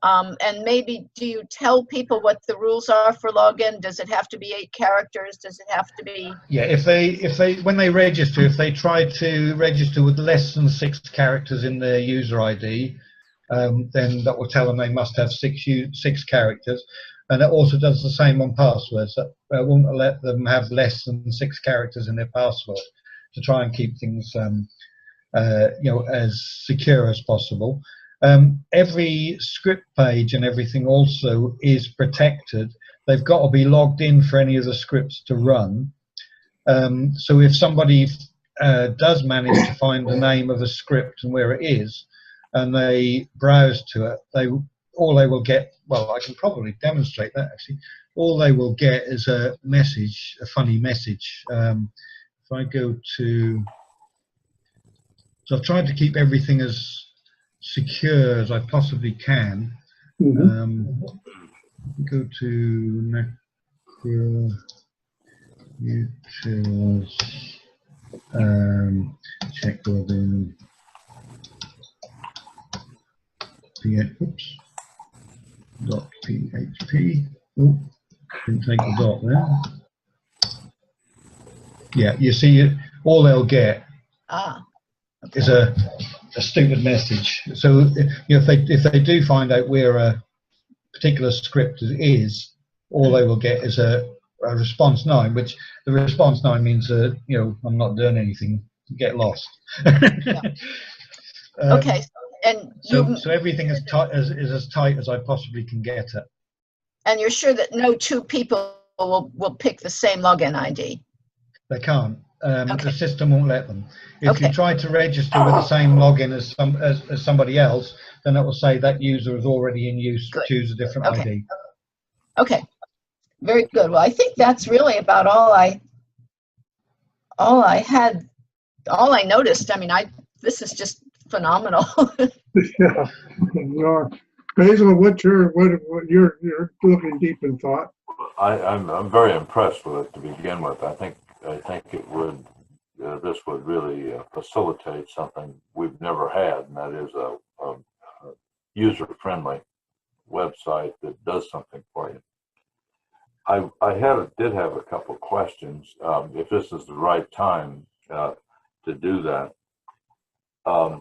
And maybe do you tell people what the rules are for login? Does it have to be 8 characters? Does it have to be? Yeah, if they when they register, if they try to register with less than 6 characters in their user ID, then that will tell them they must have 6 characters. And it also does the same on passwords. That won't let them have less than 6 characters in their password to try and keep things you know, as secure as possible. Every script page and everything also is protected. They've got to be logged in for any of the scripts to run. So if somebody does manage to find the name of a script and where it is, and they browse to it, all they will get, well, I can probably demonstrate that actually. all they will get is a message, a funny message. If I go to, so I've tried to keep everything as secure as I possibly can. Go to NaCCRA utils, check login, .php. Oh, didn't take the dot there. Yeah, you see, all they'll get is a stupid message. So if they do find out where a particular script is, all they will get is a response 9, which the response 9 means I'm not doing anything. Get lost. Okay, and so everything is as tight as I possibly can get it. And you're sure that no two people will pick the same login ID? They can't. Okay. The system won't let them. If you try to register with the same login as somebody else, then it will say that user is already in use. Good. Choose a different ID. Okay, very good. Well, I think that's really about all I noticed. I mean, this is just phenomenal. Yeah. Basil, what you're looking deep in thought. I'm very impressed with it to begin with. I think it would this would really facilitate something we've never had, and that is a user-friendly website that does something for you. I did have a couple of questions. If this is the right time to do that, I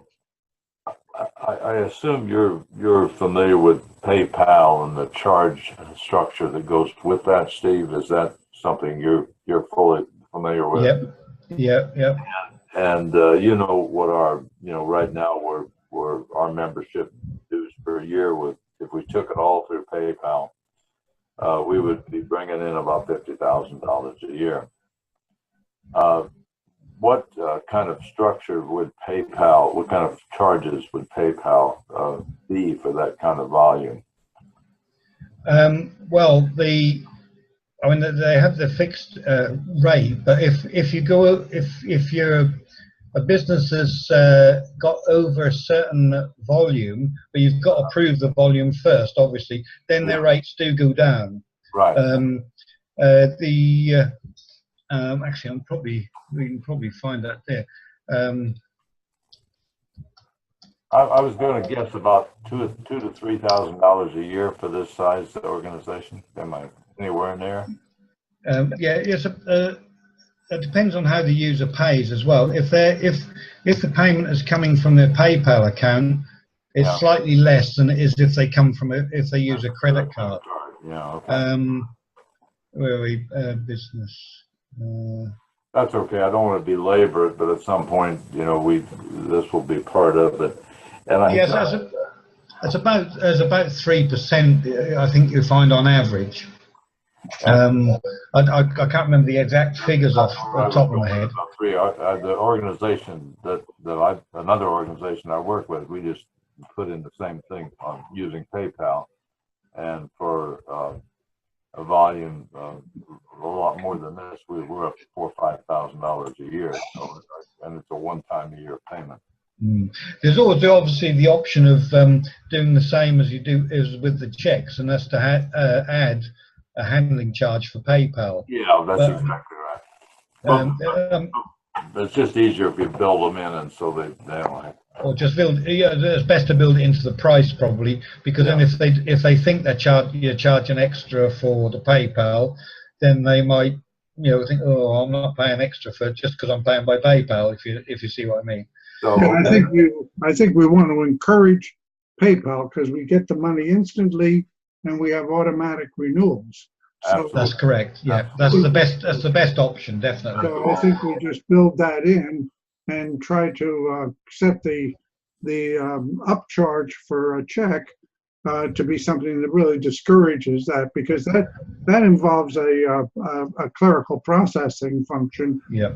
assume you're familiar with PayPal and the charge structure that goes with that, Steve. Is that something you're fully familiar with? Yep. And you know what our right now we're our membership dues per year with, if we took it all through PayPal, we would be bringing in about $50,000 a year. What kind of structure would PayPal, what kind of charges would PayPal be for that kind of volume? Well, they have the fixed rate, but if a business has got over a certain volume, but you've got to prove the volume first, obviously, then their rates do go down. Right. Actually, we can probably find that there. I was going to guess about $2,000 to $3,000 a year for this size organization. Am I anywhere in there? Yes. It depends on how the user pays as well. If the payment is coming from their PayPal account, it's slightly less than it is if they come from if they use a credit card. Yeah. Okay. Where are we? Business. That's okay. I don't want to belabor it, but at some point, this will be part of it. And yes, it's about 3%. I think you find on average. I can't remember the exact figures off the top of my head. The organization another organization I work with, we just put in the same thing on using PayPal, and for a volume a lot more than this, we're up to $4,000 or $5,000 a year, and it's a one-time a year payment. There's also obviously the option of doing the same as you do as with the checks, and that's to add a handling charge for PayPal. Yeah, that's exactly right. It's just easier if you build them in, and so they don't have. Or just build. Yeah, it's best to build it into the price probably, because then if they think you're charging extra for the PayPal, then they might think, oh, I'm not paying extra for it just because I'm paying by PayPal. If you see what I mean. So, I think we want to encourage PayPal because we get the money instantly and we have automatic renewals. So that's correct. Yeah, that's the best. That's the best option, definitely. So I think we just build that in and try to set the upcharge for a check to be something that really discourages that, because that involves a clerical processing function. Yeah.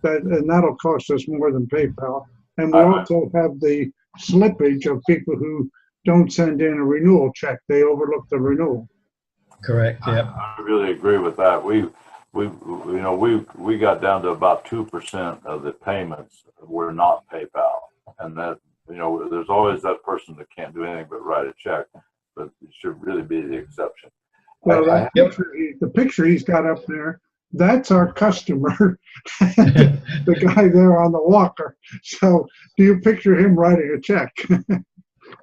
And that'll cost us more than PayPal. And we also have the slippage of people who don't send in a renewal check. They overlook the renewal. Correct. Yeah. I really agree with that. We got down to about 2% of the payments were not PayPal, and that, there's always that person that can't do anything but write a check, but it should really be the exception. Well, the picture he's got up there, that's our customer, the guy there on the walker. So do you picture him writing a check?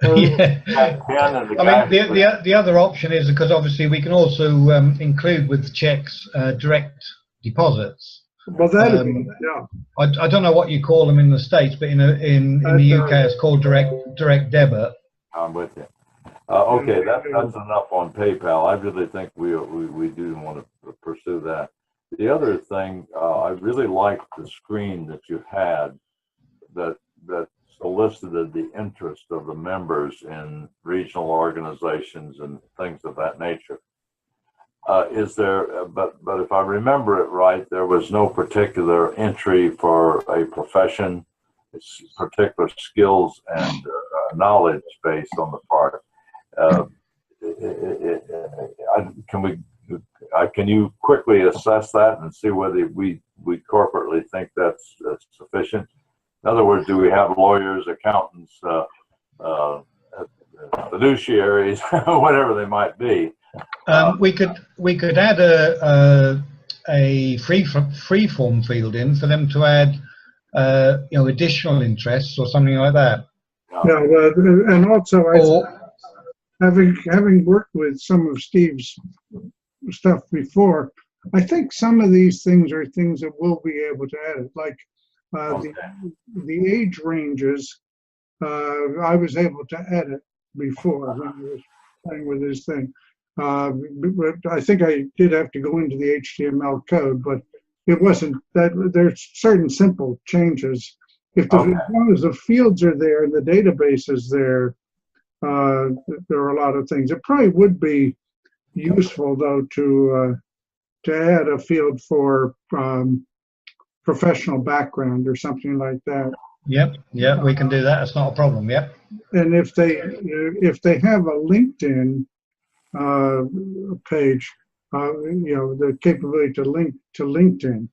Yeah. I mean, the other option is, because obviously we can also include with checks direct deposits. Well, that'd be, yeah. I don't know what you call them in the States, but in the UK it's called direct debit. I'm with you. Okay, that's enough on PayPal. I really think we do want to pursue that. The other thing, I really liked the screen that you had that solicited the interest of the members in regional organizations and things of that nature. Is there, but if I remember it right, there was no particular entry for a profession, particular skills and knowledge based on the part. Can you quickly assess that and see whether we corporately think that's sufficient? In other words, do we have lawyers, accountants, fiduciaries, whatever they might be? We could add a free form field in for them to add additional interests or something like that. Yeah, and also having worked with some of Steve's stuff before, I think some of these things are things that we'll be able to edit, like the age ranges. I was able to edit before when I was playing with this thing. But I think I did have to go into the HTML code, but it wasn't that. There's certain simple changes. As long as the fields are there and the database is there, there are a lot of things. It probably would be useful, though, to add a field for professional background or something like that. Yep, yeah, we can do that. It's not a problem. Yep. And if they have a LinkedIn page, the capability to link to LinkedIn.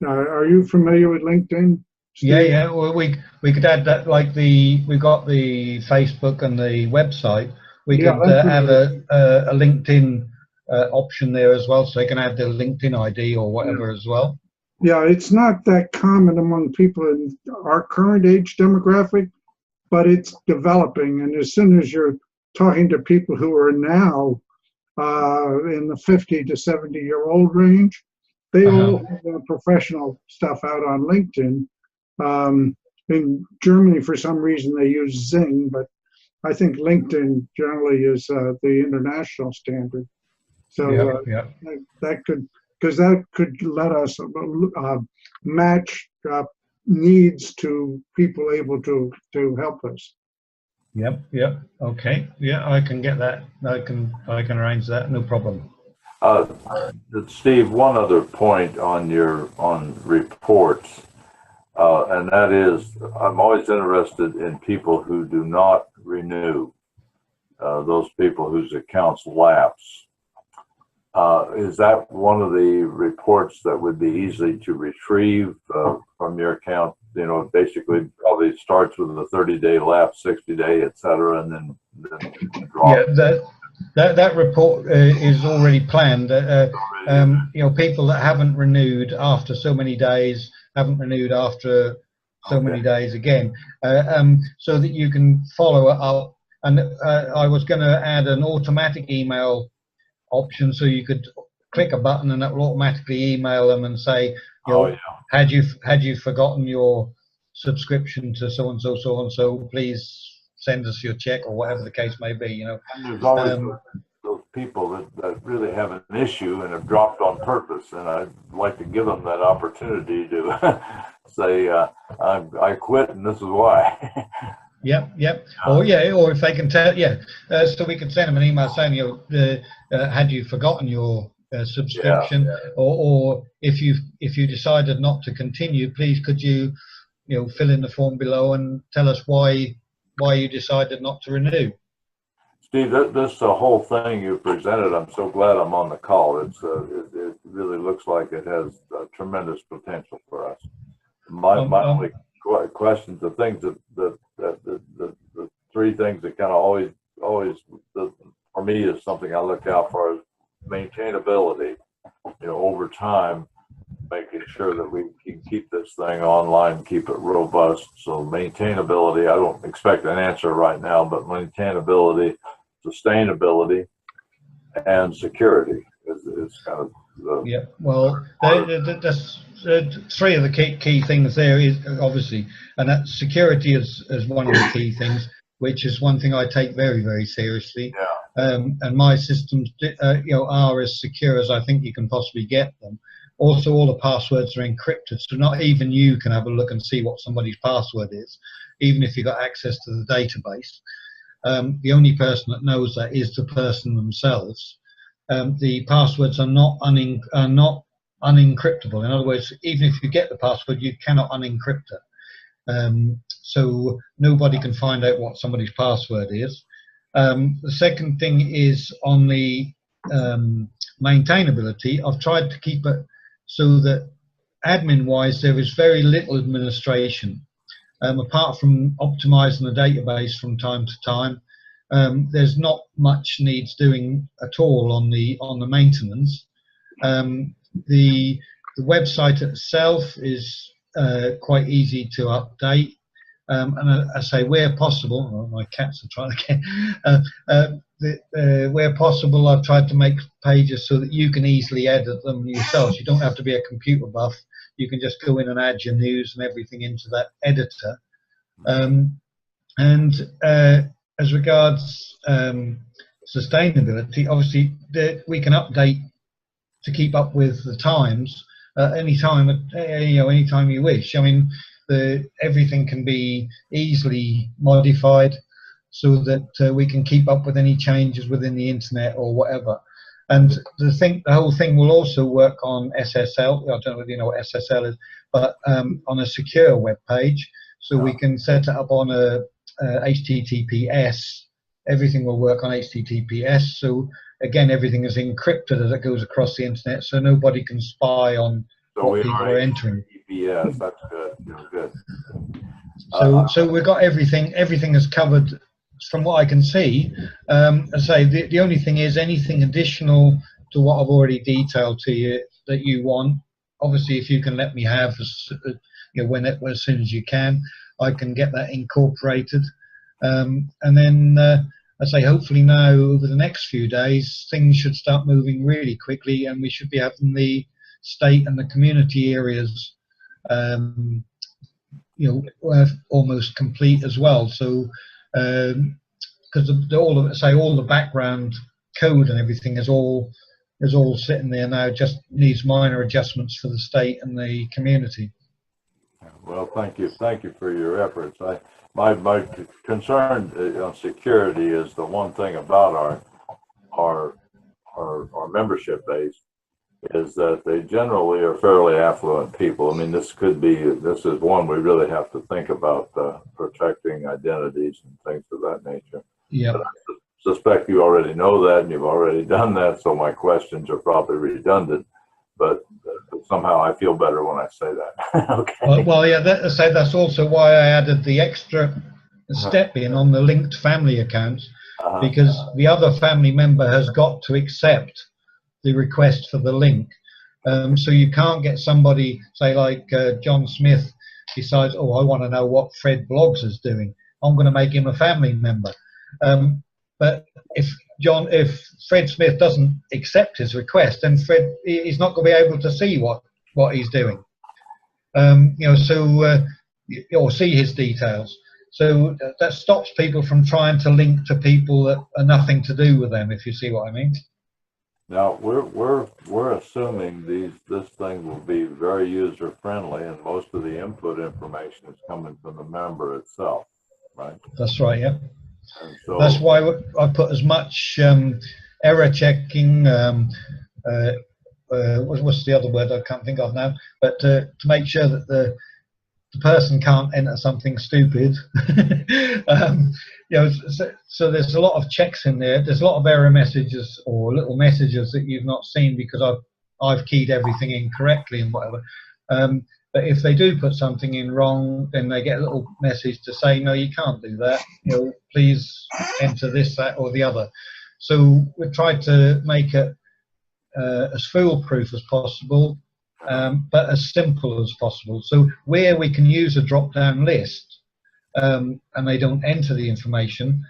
Are you familiar with LinkedIn, Steve? Yeah. Well, we could add that, like we've got the Facebook and the website. We could have a LinkedIn option there as well, so they can add their LinkedIn ID or whatever as well. Yeah, it's not that common among people in our current age demographic, but it's developing. And as soon as you're talking to people who are now in the 50 to 70-year-old range, they all have their professional stuff out on LinkedIn. In Germany, for some reason, they use Zing, but I think LinkedIn generally is the international standard. So that could let us match needs to people able to help us. Yep. Okay. Yeah, I can get that. I can arrange that. No problem. Steve, one other point on reports, and that is, I'm always interested in people who do not renew, those people whose accounts lapse. Is that one of the reports that would be easy to retrieve from your account? Basically probably starts with a 30-day lapse, 60-day, etc., and then drop. Yeah, that report is already planned. People that haven't renewed after so many days, haven't renewed after so many days again, so that you can follow it up. And I was going to add an automatic email option, so you could click a button and that will automatically email them and say, had you forgotten your subscription to so and so, please send us your check, or whatever the case may be. And there's always those people that really have an issue and have dropped on purpose, and I'd like to give them that opportunity to say, I quit and this is why. Yep. Or if they can tell, so we could send them an email saying, had you forgotten your subscription, or if you decided not to continue, please could you fill in the form below and tell us why you decided not to renew. Steve, this whole thing you presented, I'm so glad I'm on the call. It really looks like it has tremendous potential for us. My only questions, the things the three things that kind of always for me is something I look out for is maintainability. Over time, making sure that we can keep this thing online, keep it robust. So maintainability, I don't expect an answer right now, but maintainability, sustainability, and security is kind of the yeah. Well, that's three of the key things there is obviously, and that security is one of the key things, which is one thing I take very, very seriously. Yeah. And my systems, are as secure as I think you can possibly get them. Also, all the passwords are encrypted, so not even you can have a look and see what somebody's password is, even if you've got access to the database. The only person that knows that is the person themselves. The passwords are not unencryptable. In other words, even if you get the password, you cannot unencrypt it. So nobody can find out what somebody's password is. The second thing is on the maintainability. I've tried to keep it so that admin-wise there is very little administration. Apart from optimizing the database from time to time, there's not much needs doing at all on the maintenance. The website itself is quite easy to update, and I say where possible. Oh, my cats are trying to get. Where possible, I've tried to make pages so that you can easily edit them yourselves. You don't have to be a computer buff. You can just go in and add your news and everything into that editor. As regards sustainability, obviously we can update to keep up with the times anytime you wish. I mean, everything can be easily modified so that we can keep up with any changes within the internet or whatever. And the whole thing will also work on SSL. I don't know whether you know what SSL is, but on a secure web page. So we can set it up on a HTTPS. Everything will work on HTTPS. So again, everything is encrypted as it goes across the internet, so nobody can spy on what people are entering. Yes, that's good. Good. So we've got everything. Everything is covered from what I can see. I say the only thing is anything additional to what I've already detailed to you that you want. Obviously, if you can let me have, as soon as you can, I can get that incorporated. And then I say hopefully now over the next few days things should start moving really quickly, and we should be having the state and the community areas almost complete as well. So because all the background code and everything is all sitting there now, just needs minor adjustments for the state and the community. Well, thank you for your efforts. My concern on security is the one thing about our membership base is that they generally are fairly affluent people. I mean, this is one we really have to think about, protecting identities and things of that nature. Yeah. But I suspect you already know that and you've already done that, so my questions are probably redundant, but somehow I feel better when I say that. Okay. Well, yeah, that's also why I added the extra step in on the linked family accounts, because the other family member has got to accept the request for the link. So you can't get somebody, say like John Smith decides, oh, I want to know what Fred Bloggs is doing, I'm going to make him a family member. But if Fred Smith doesn't accept his request, then he's not going to be able to see what he's doing, or see his details. So that stops people from trying to link to people that are nothing to do with them, if you see what I mean. Now we're assuming this thing will be very user friendly, and most of the input information is coming from the member itself, right? That's right. Yeah. And so that's why I put as much error checking. What's the other word I can't think of now? But to make sure that the person can't enter something stupid. So there's a lot of checks in there. There's a lot of error messages or little messages that you've not seen because I've keyed everything in correctly and whatever. But if they do put something in wrong, then they get a little message to say, no, you can't do that. Please enter this, that, or the other. So we've tried to make it as foolproof as possible, but as simple as possible. So where we can use a drop-down list and they don't enter the information,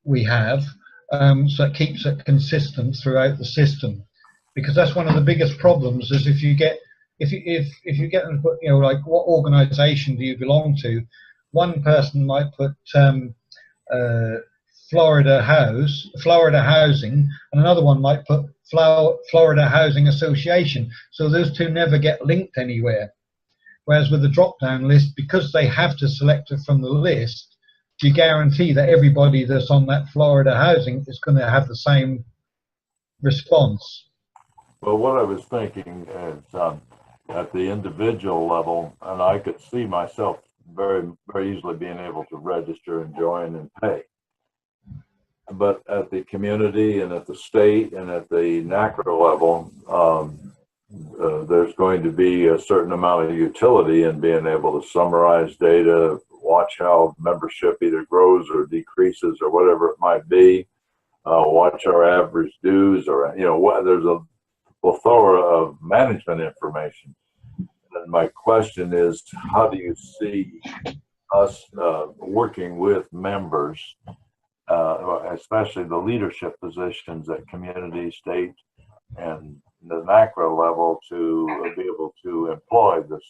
we have, so it keeps it consistent throughout the system. Because that's one of the biggest problems is if you get them to put, like what organization do you belong to? One person might put Florida Housing, and another one might put Florida Housing Association. So those two never get linked anywhere. Whereas with the drop-down list, because they have to select it from the list, you guarantee that everybody that's on that Florida Housing is going to have the same response. Well, what I was thinking is at the individual level, and I could see myself very, very easily being able to register and join and pay. But at the community and at the state and at the NaCCRA level, there's going to be a certain amount of utility in being able to summarize data, watch how membership either grows or decreases or whatever it might be, watch our average dues, or there's a plethora of management information. And my question is, how do you see us working with members, especially the leadership positions at community, state, and the NaCCRA level, to be able to employ this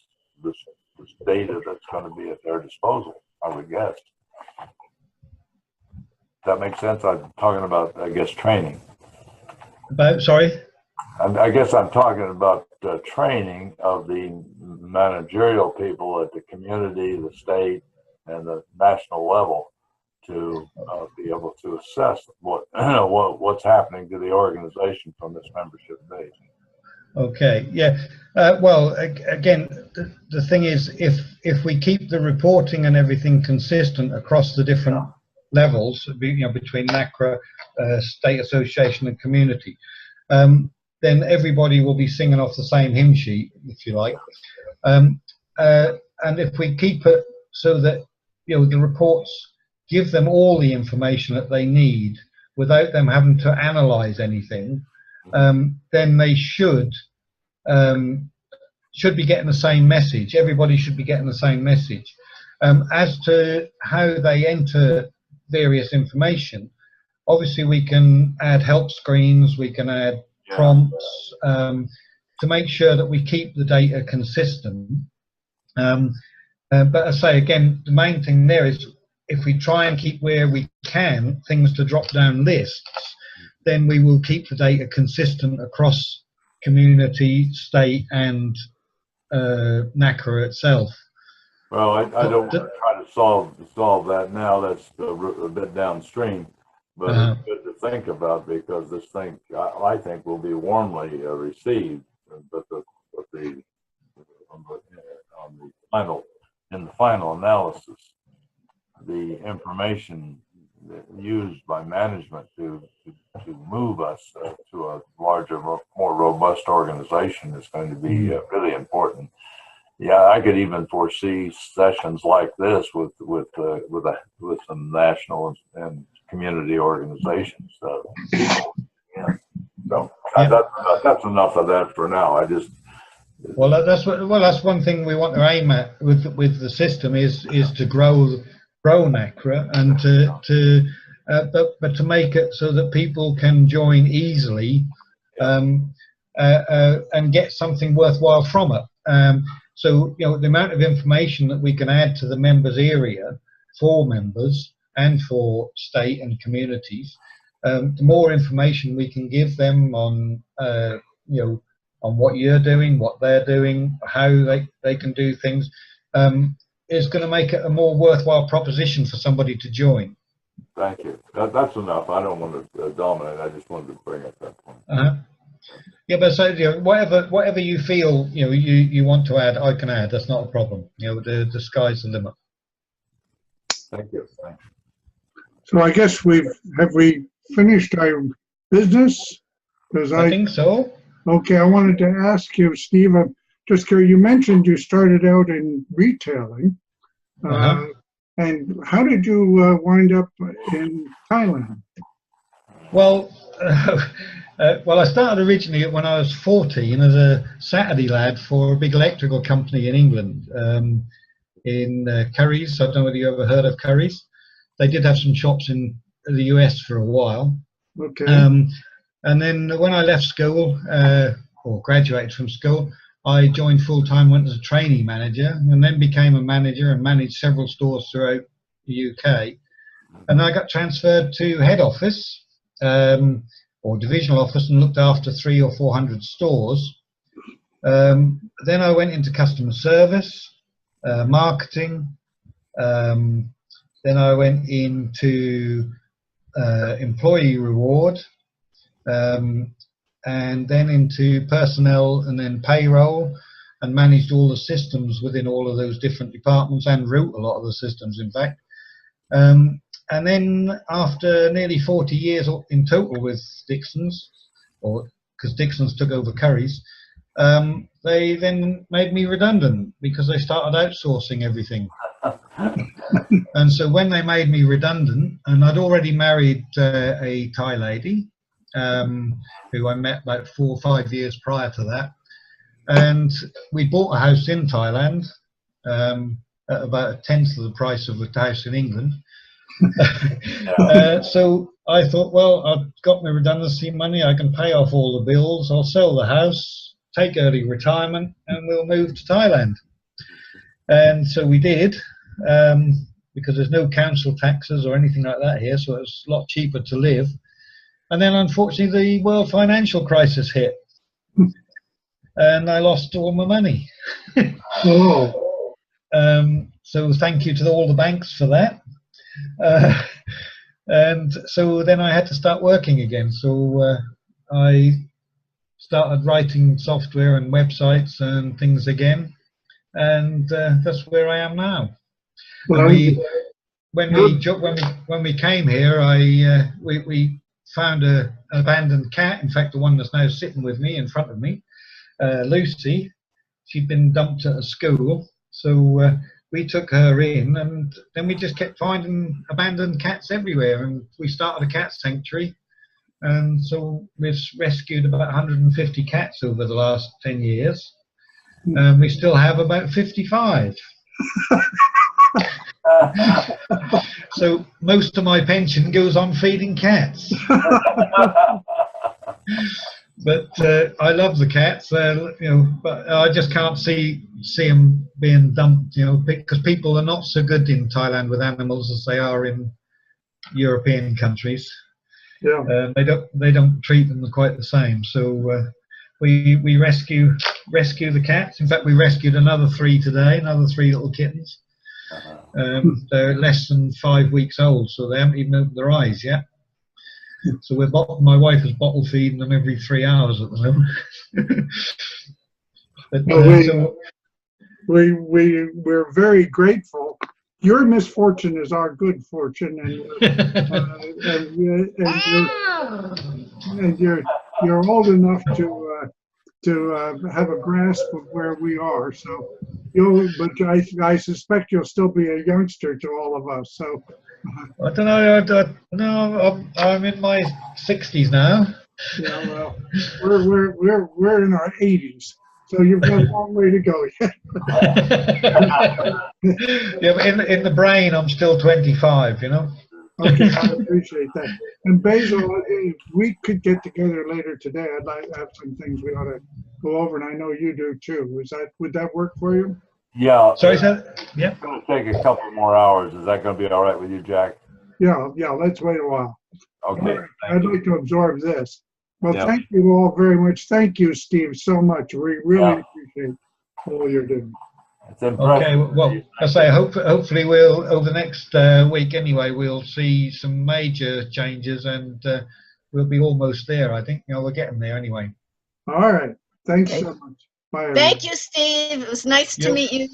data that's going to be at their disposal, I would guess. Does that make sense? I'm talking about, I guess, training. Sorry? I guess I'm talking about training of the managerial people at the community, the state, and the national level to be able to assess what's happening to the organization from this membership base. Okay, yeah. Well, again, the thing is, if we keep the reporting and everything consistent across the different levels, between NaCCRA, state association, and community, then everybody will be singing off the same hymn sheet, if you like. And if we keep it so that the reports give them all the information that they need without them having to analyze anything, then they should be getting the same message. Everybody should be getting the same message. As to how they enter various information, obviously we can add help screens, we can add prompts to make sure that we keep the data consistent. But I say again, the main thing there is if we try and keep where we can things to drop down lists, then we will keep the data consistent across community, state, and NaCCRA itself. Well, I don't want to try to solve that now. That's a bit downstream, but it's good to think about, because this thing, I think, will be warmly received. But in the final analysis, the information used by management to move us to a larger, more robust organization is going to be really important. Yeah, I could even foresee sessions like this with some national and community organizations. So that's enough of that for now. That's one thing we want to aim at with the system is to grow NaCCRA, and but to make it so that people can join easily and get something worthwhile from it. So the amount of information that we can add to the members area for members and for state and communities, the more information we can give them on on what you're doing, what they're doing, how they can do things, is going to make it a more worthwhile proposition for somebody to join. Thank you. That's enough. I don't want to dominate. I just wanted to bring up that point. Yeah, but so, you know, whatever you feel, you know, you want to add, I can add. That's not a problem. You know, the sky's the limit. Thank you. Thank you. So I guess have we finished our business? Because I think so. okay, I wanted to ask you, Steve, I'm just curious, you mentioned you started out in retailing. Uh-huh. And how did you wind up in Thailand? Well, well, I started originally when I was 14 as a Saturday lad for a big electrical company in England, in Curry's. I don't know whether you ever heard of Curry's. They did have some shops in the US for a while. Okay. And then when I left school, or graduated from school, I joined full-time, went as a trainee manager, and then became a manager and managed several stores throughout the UK. And I got transferred to head office, or divisional office, and looked after 300 or 400 stores. Then I went into customer service, marketing. Then I went into employee reward, and then into personnel, and then payroll, and managed all the systems within all of those different departments, and wrote a lot of the systems, in fact. And then after nearly 40 years in total with Dixon's, or because Dixon's took over Curry's, they then made me redundant because they started outsourcing everything. And so when they made me redundant, and I'd already married a Thai lady, who I met about 4 or 5 years prior to that, and we bought a house in Thailand at about 1/10 of the price of a house in England. So I thought, well, I've got my redundancy money, I can pay off all the bills, I'll sell the house, take early retirement, and we'll move to Thailand. And so we did, because there's no council taxes or anything like that here, so it's a lot cheaper to live. And then unfortunately the world financial crisis hit, and I lost all my money. Oh. So thank you to all the banks for that. And so then I had to start working again. So I started writing software and websites and things again, and that's where I am now. Well, When we came here, we found an abandoned cat. In fact, the one that's now sitting with me in front of me, Lucy. She'd been dumped at a school, so we took her in, and then we just kept finding abandoned cats everywhere, and we started a cat sanctuary, and so we've rescued about 150 cats over the last 10 years, and we still have about 55. So most of my pension goes on feeding cats. But I love the cats, you know. But I just can't see them being dumped, you know, because people are not so good in Thailand with animals as they are in European countries. yeah. They don't treat them quite the same. So we rescue the cats. In fact, we rescued another 3 today, another 3 little kittens. They're less than 5 weeks old, so they haven't even opened their eyes yet. So my wife is bottle feeding them every 3 hours at the moment. But, we're very grateful. Your misfortune is our good fortune, and you're old enough to have a grasp of where we are. So but I suspect you'll still be a youngster to all of us. So I don't know. No, I'm in my 60s now. yeah, well, we're in our 80s, so you've got a long way to go yet. Yeah, but in the brain, I'm still 25. You know. Okay, I appreciate that. And Basil, if we could get together later today, I'd like to have some things we ought to go over, and I know you do too. Would that work for you? Yeah. Sorry, sir. Yeah. It's going to take a couple more hours. Is that going to be all right with you, Jack? Yeah, let's wait a while. Okay. I'd like to absorb this. Well, Yeah. thank you all very much. Thank you, Steve, so much. We really appreciate all you're doing. It's impressive. Okay. Well, I say hopefully we'll over the next week anyway. We'll see some major changes, and we'll be almost there. I think we're getting there anyway. All right. Thanks Okay. so much. Bye. Thank you, Steve. It was nice to Yep. meet you.